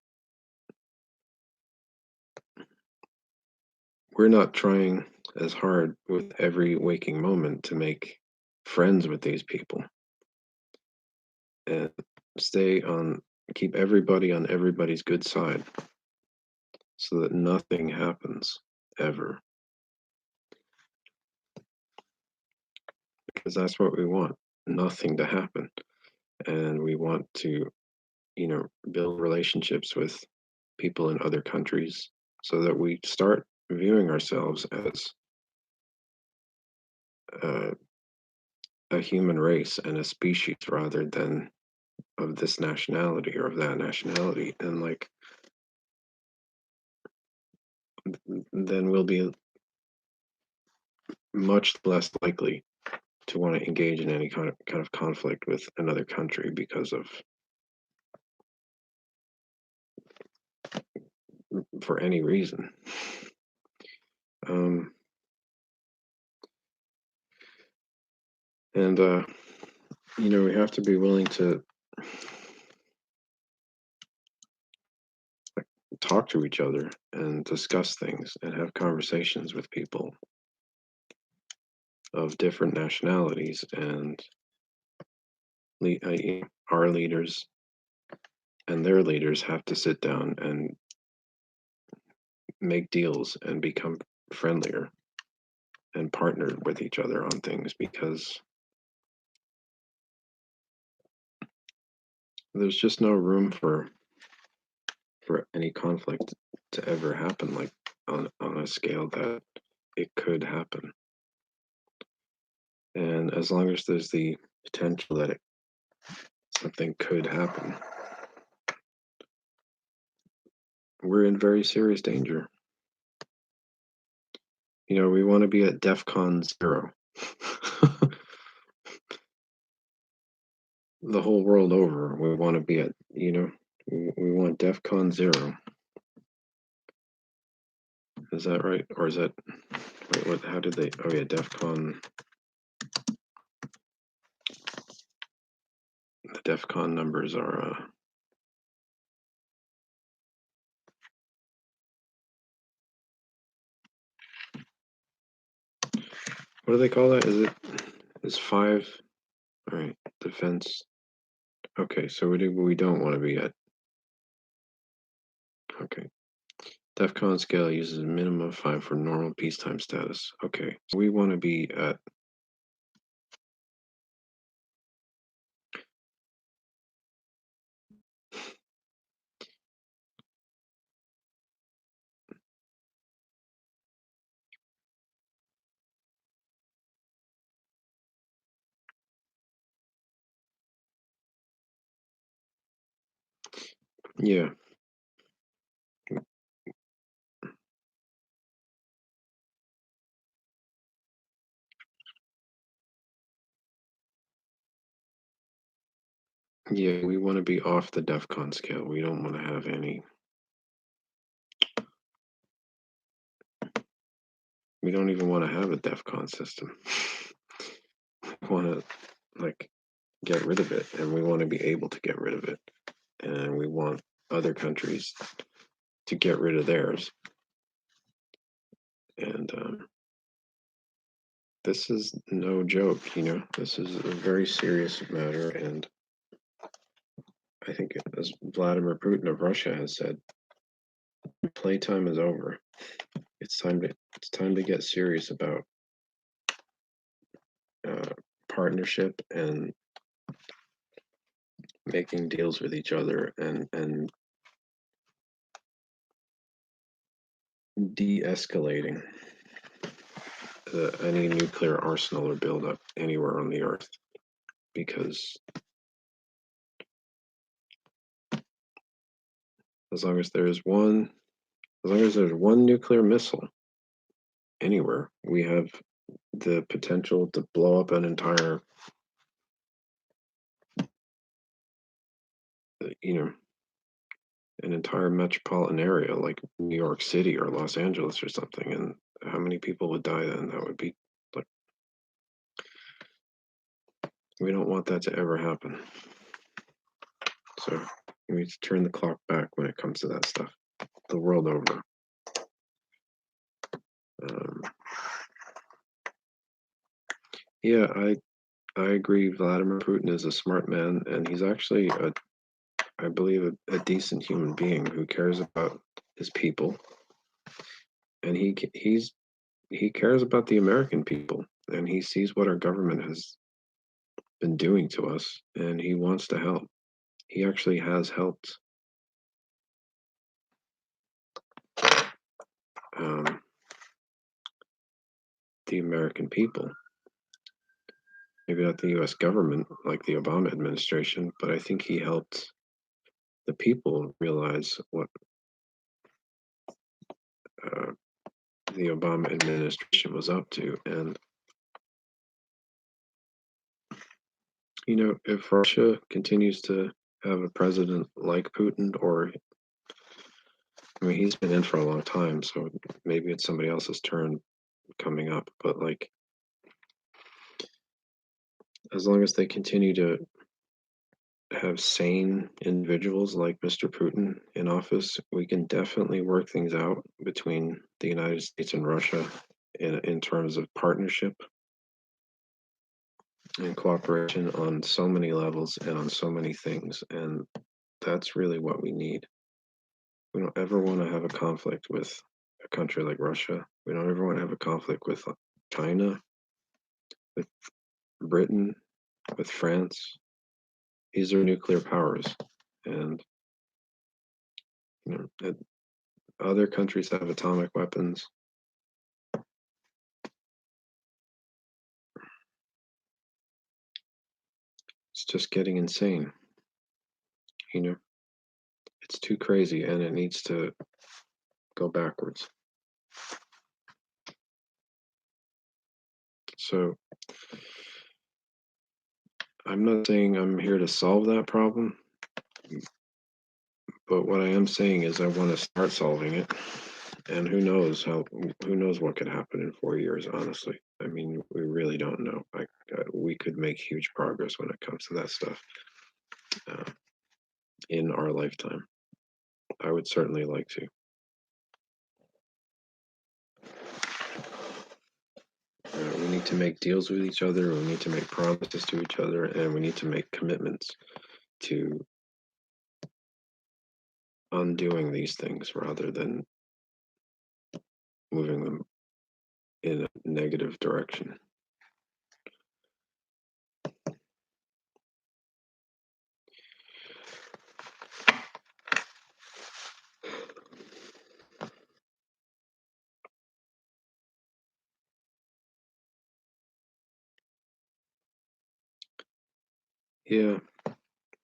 we're not trying as hard with every waking moment to make friends with these people and stay on keep everybody on everybody's good side so that nothing happens ever, because that's what we want, nothing to happen. And we want to build relationships with people in other countries so that we start viewing ourselves as uh, a human race and a species rather than of this nationality or of that nationality. And like, then we'll be much less likely to want to engage in any kind of conflict with another country because of for any reason. Um, and we have to be willing to talk to each other and discuss things and have conversations with people of different nationalities and our leaders and their leaders have to sit down and make deals and become friendlier and partner with each other on things because there's just no room for any conflict to ever happen like on a scale that it could happen. And as long as there's the potential that something could happen, we're in very serious danger. We want to be at DEFCON 0. The whole world over, we want to be at, we want DEFCON 0. Is that right? Or is that, wait, what, how did they, oh yeah, DEFCON, the DEFCON numbers are, what do they call that? Is 5, all right, defense. Okay, so we don't want to be at, okay. DEFCON scale uses a minimum of 5 for normal peacetime status. Okay, so we want to be at, yeah, yeah, we want to be off the DEFCON scale. We don't want to have any, we don't even want to have a DEFCON system. We want to, like, get rid of it, and we want to be able to get rid of it. And we want other countries to get rid of theirs. And this is no joke, this is a very serious matter. And I think, as Vladimir Putin of Russia has said, playtime is over. It's time to get serious about uh, partnership and making deals with each other and de-escalating any nuclear arsenal or buildup anywhere on the earth, because as long as there's one nuclear missile anywhere, we have the potential to blow up you know an entire metropolitan area like New York City or Los Angeles or something. And how many people would die then? That would be like, we don't want that to ever happen. So we need to turn the clock back when it comes to that stuff. The world over. Um, yeah, I agree. Vladimir Putin is a smart man, and he's actually I believe a decent human being who cares about his people, and he cares about the American people, and he sees what our government has been doing to us, and he wants to help. he actually has helped um, the American people. Maybe not the U.S. government like the Obama administration, but I think he helped the people realize what uh, the Obama administration was up to. And, if Russia continues to have a president like Putin, or, I mean, he's been in for a long time, so maybe it's somebody else's turn coming up. But, like, as long as they continue to have sane individuals like Mr. Putin in office, we can definitely work things out between the United States and Russia in terms of partnership and cooperation on so many levels and on so many things. And that's really what we need. We don't ever want to have a conflict with a country like Russia. We don't ever want to have a conflict with China, with Britain, with France. These are nuclear powers. And, you know, other countries have atomic weapons. It's just getting insane. You know, it's too crazy and it needs to go backwards. So I'm not saying I'm here to solve that problem, but what I am saying is I want to start solving it. And who knows what could happen in 4 years, honestly. I mean, we really don't know. We could make huge progress when it comes to that stuff uh, in our lifetime. I would certainly like to. We need to make deals with each other. We need to make promises to each other, and we need to make commitments to undoing these things rather than moving them in a negative direction. Yeah,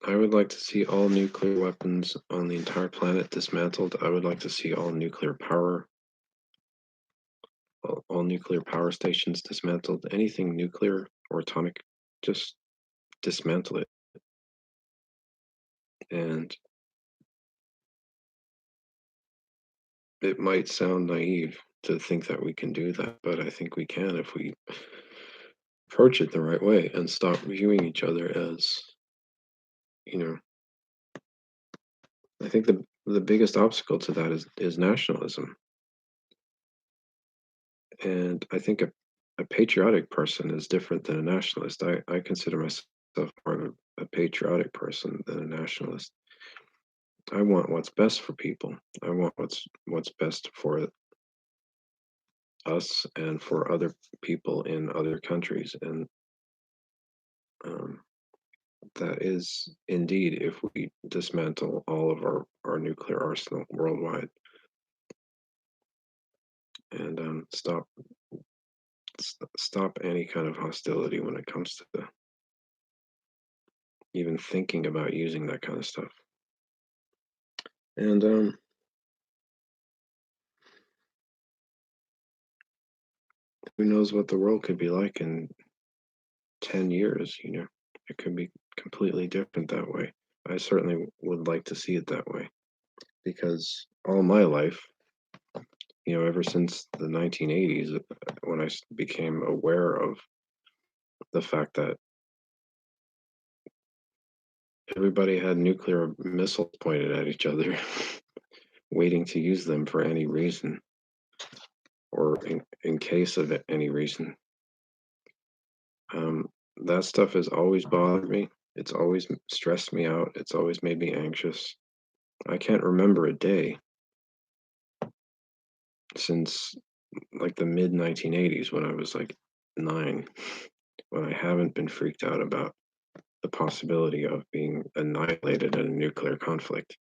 I would like to see all nuclear weapons on the entire planet dismantled. I would like to see all nuclear power stations dismantled. Anything nuclear or atomic, just dismantle it. And it might sound naive to think that we can do that, but I think we can if we approach it the right way and stop viewing each other as, you know, I think the biggest obstacle to that is nationalism. And I think a patriotic person is different than a nationalist. I consider myself more of a patriotic person than a nationalist. I want what's best for people. I want what's best for us and for other people in other countries. And um, that is indeed if we dismantle all of our nuclear arsenal worldwide and stop any kind of hostility when it comes to even thinking about using that kind of stuff. And who knows what the world could be like in 10 years, It could be completely different that way. I certainly would like to see it that way because all my life, ever since the 1980s, when I became aware of the fact that everybody had nuclear missiles pointed at each other, waiting to use them for any reason or in case of any reason. Um, that stuff has always bothered me. It's always stressed me out. It's always made me anxious. I can't remember a day since like the mid 1980s when I was like 9, when I haven't been freaked out about the possibility of being annihilated in a nuclear conflict.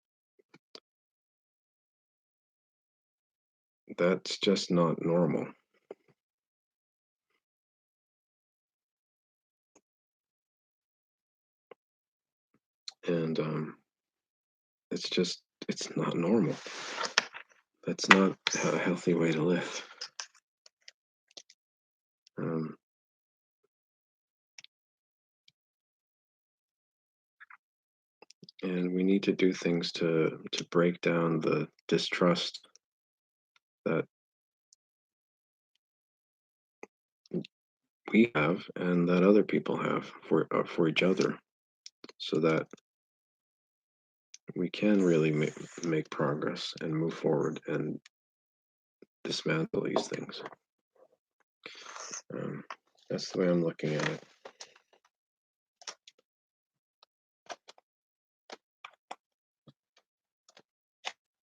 That's just not normal. And it's not normal. That's not a healthy way to live. Um, and we need to do things to break down the distrust that we have and that other people have for each other, so that we can really make progress and move forward and dismantle these things. Um, that's the way I'm looking at it.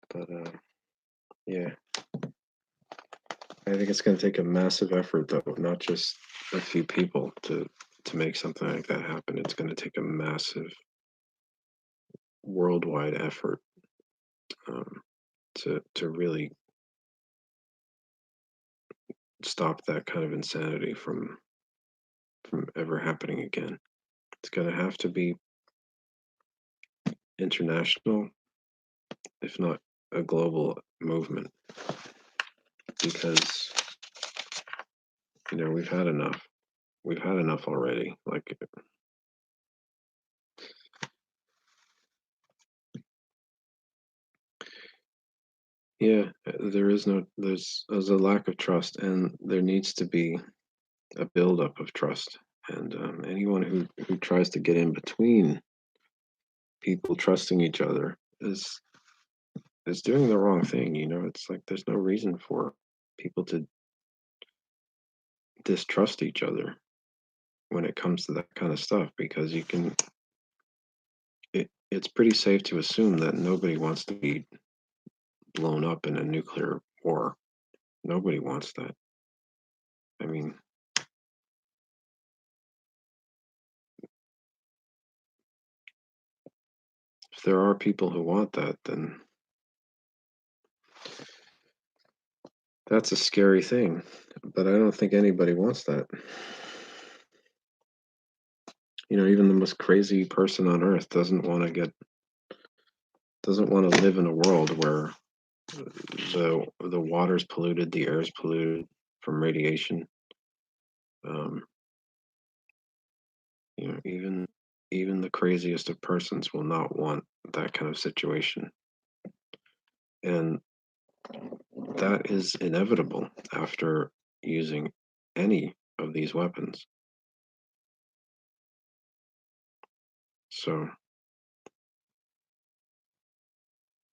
But yeah, I think it's going to take a massive effort, though, not just a few people to make something like that happen. It's going to take a massive worldwide effort um, to really stop that kind of insanity from ever happening again. It's going to have to be international, if not a global movement, because we've had enough. We've had enough already. Like, yeah, there's a lack of trust, and there needs to be a buildup of trust. And anyone who tries to get in between people trusting each other is doing the wrong thing. It's like there's no reason for people to distrust each other when it comes to that kind of stuff, because it's pretty safe to assume that nobody wants to be blown up in a nuclear war. Nobody wants that. I mean, if there are people who want that, then that's a scary thing. But I don't think anybody wants that. Even the most crazy person on earth doesn't want to live in a world where the water's polluted, the air's polluted from radiation. Um, even the craziest of persons will not want that kind of situation, and that is inevitable after using any of these weapons. So,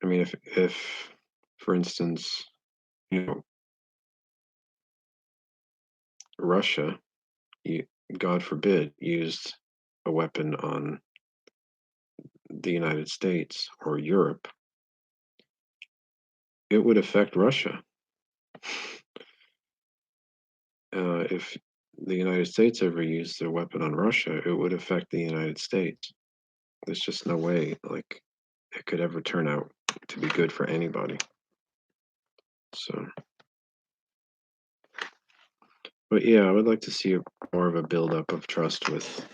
I mean, if for instance, you know, Russia, you, God forbid, used a weapon on the United States or Europe, it would affect Russia. If the United States ever used a weapon on Russia, it would affect the United States. There's just no way, like, it could ever turn out to be good for anybody. So, but yeah, I would like to see more of a buildup of trust with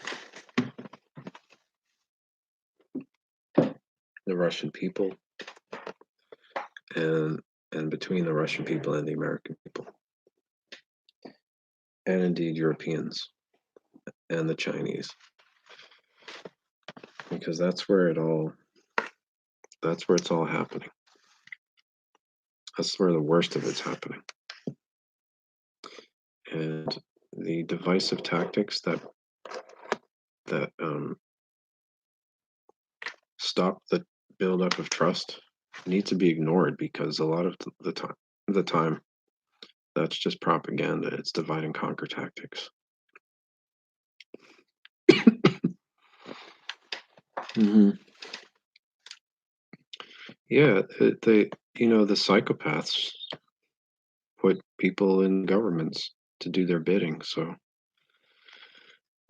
the Russian people and between the Russian people and the American people, and indeed Europeans and the Chinese, because that's where it's all happening. That's where the worst of it's happening. And the divisive tactics that stop the buildup of trust need to be ignored, because a lot of the time that's just propaganda. It's divide and conquer tactics. hmm Yeah, the psychopaths put people in governments to do their bidding. So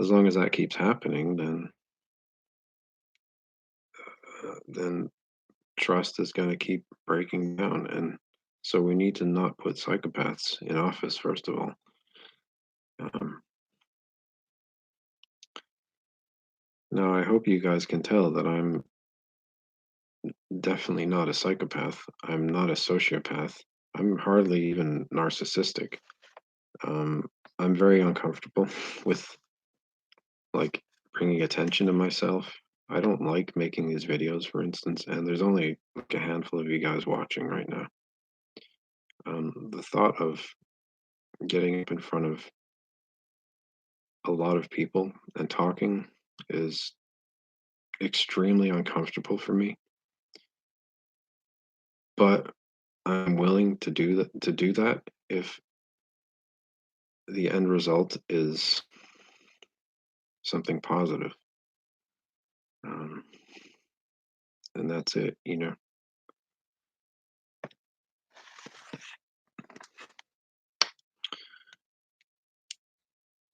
as long as that keeps happening, then then trust is going to keep breaking down. And so we need to not put psychopaths in office, first of all. Um, Now, I hope you guys can tell that I'm definitely not a psychopath. I'm not a sociopath. I'm hardly even narcissistic. Um, I'm very uncomfortable with like bringing attention to myself. I don't like making these videos, for instance, and there's only like a handful of you guys watching right now. The thought of getting up in front of a lot of people and talking is extremely uncomfortable for me, but I'm willing to do that if the end result is something positive. Um, and that's it.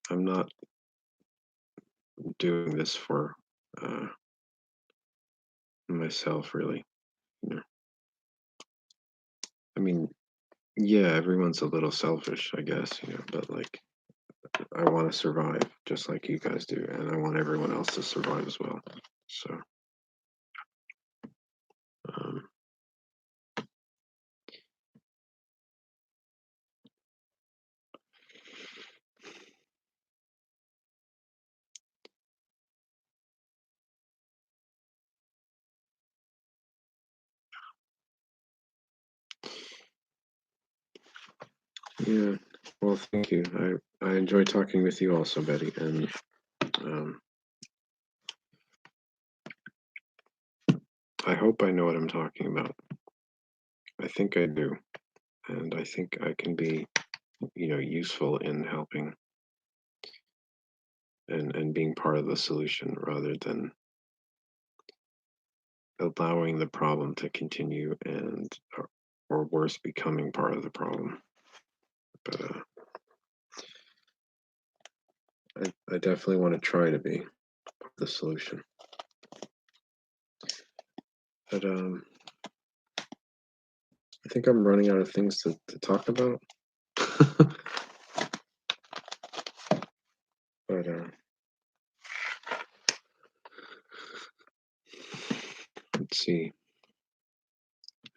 I'm not doing this for uh, myself, really. You know, I mean, yeah, everyone's a little selfish, I guess, but like, I want to survive just like you guys do, and I want everyone else to survive as well. So, um, yeah, well, thank you. I enjoy talking with you also, Betty, and um, I hope I know what I'm talking about. I think I do, and I think I can be, useful in helping and being part of the solution rather than allowing the problem to continue and or worse, becoming part of the problem. But I definitely want to try to be the solution. But I think I'm running out of things to talk about. But let's see.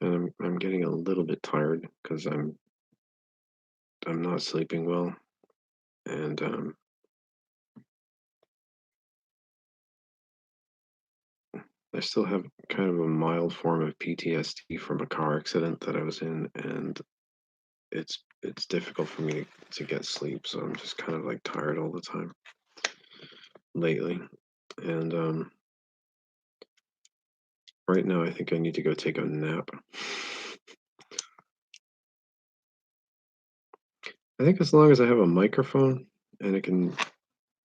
And I'm getting a little bit tired because I'm not sleeping well, and I still have kind of a mild form of PTSD from a car accident that I was in, and it's difficult for me to get sleep. So I'm just kind of like tired all the time lately. And right now, I think I need to go take a nap. I think as long as I have a microphone and it can,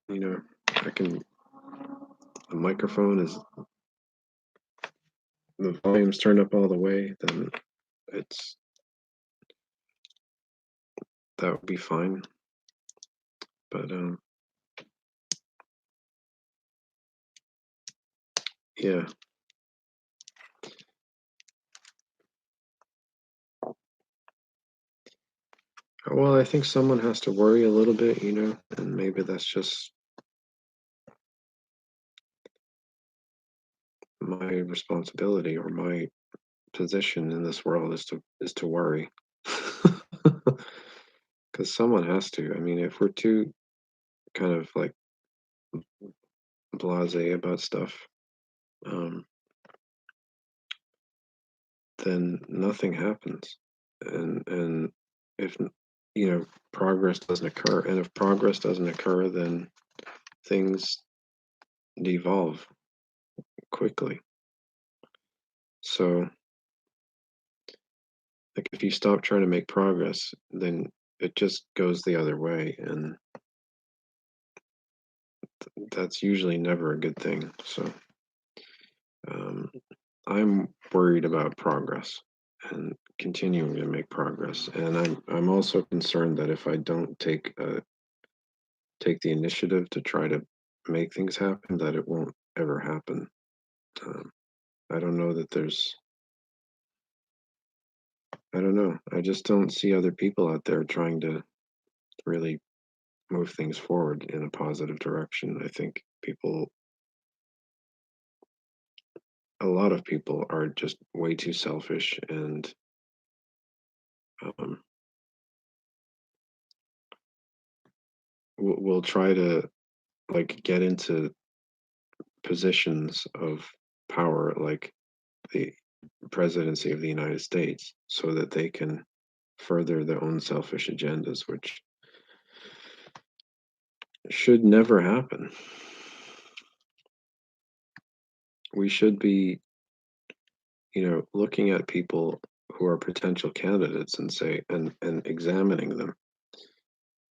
you know, I can. The microphone is the volume's turned up all the way, then it's that would be fine. But yeah. Well, I think someone has to worry a little bit, and maybe that's just my responsibility or my position in this world is to worry. Because someone has to. I mean, if we're too kind of like blasé about stuff, um, then nothing happens. And if progress doesn't occur, and if progress doesn't occur, then things devolve quickly. So, like, if you stop trying to make progress, then it just goes the other way, and that's usually never a good thing. So, um, I'm worried about progress and continuing to make progress, and I'm also concerned that if I don't take the initiative to try to make things happen, that it won't ever happen. Um, I don't know that I don't know. I just don't see other people out there trying to really move things forward in a positive direction. I think a lot of people are just way too selfish and um, will try to like get into positions of power, like the presidency of the United States, so that they can further their own selfish agendas, which should never happen. We should be, looking at people who are potential candidates and and examining them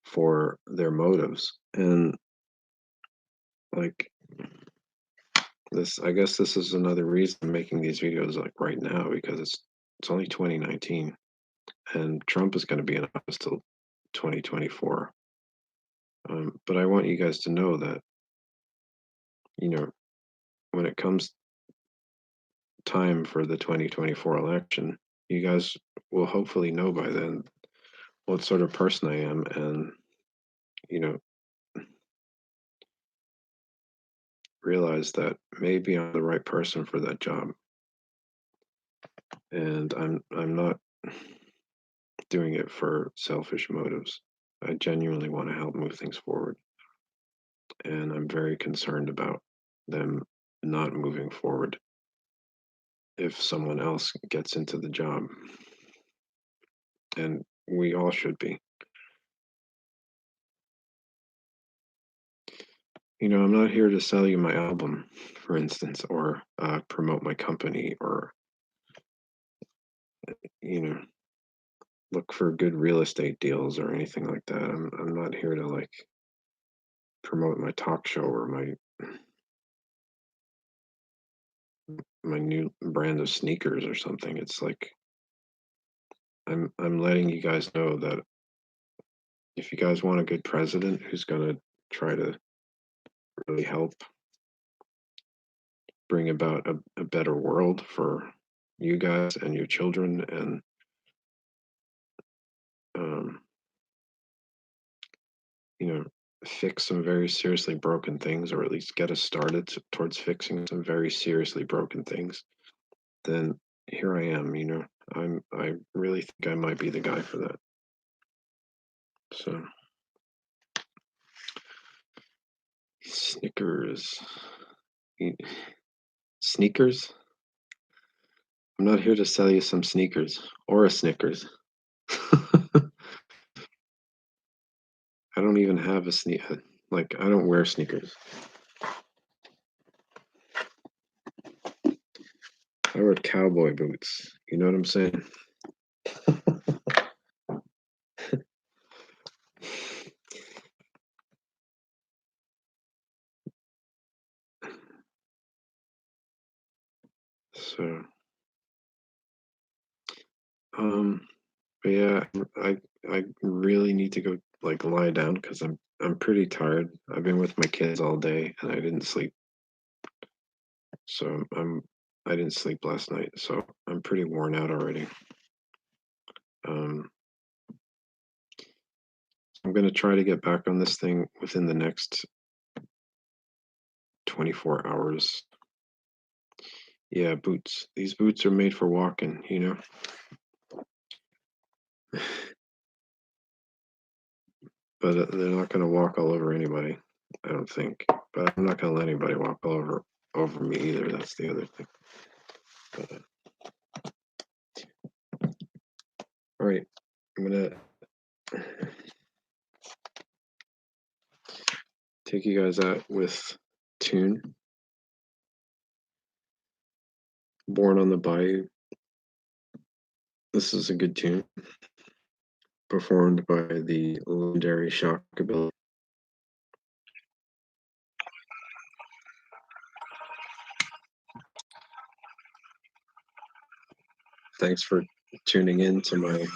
for their motives. And like this, I guess this is another reason I'm making these videos like right now, because it's only 2019 and Trump is going to be in office till 2024. But I want you guys to know that, you know, when it comes time for the 2024 election, you guys will hopefully know by then what sort of person I am, and you know, realize that maybe I'm the right person for that job, and I'm not doing it for selfish motives. I genuinely want to help move things forward, and I'm very concerned about them not moving forward if someone else gets into the job, and we all should be. I'm not here to sell you my album, for instance, or promote my company, or you know, look for good real estate deals or anything like that. I'm not here to like promote my talk show or my new brand of sneakers or something. It's like I'm letting you guys know that if you guys want a good president who's going to try to really help bring about a better world for you guys and your children, and um, you know, fix some very seriously broken things, or at least get us started towards fixing some very seriously broken things, then here I am. I really think I might be the guy for that. So Snickers, eat- sneakers. I'm not here to sell you some sneakers or a Snickers. I don't even have a sneaker. Like, I don't wear sneakers. I wear cowboy boots. You know what I'm saying? So, um, but yeah, I really need to go like lie down because I'm pretty tired. I've been with my kids all day and I didn't sleep. So I didn't sleep last night, so I'm pretty worn out already. Um, I'm gonna try to get back on this thing within the next 24 hours. Yeah, boots. These boots are made for walking. But they're not gonna walk all over anybody, I don't think. But I'm not gonna let anybody walk all over me either. That's the other thing. But, all right, I'm gonna take you guys out with Tune, Born on the Bayou. This is a good tune, performed by the legendary Shockabilly. Thanks for tuning in to my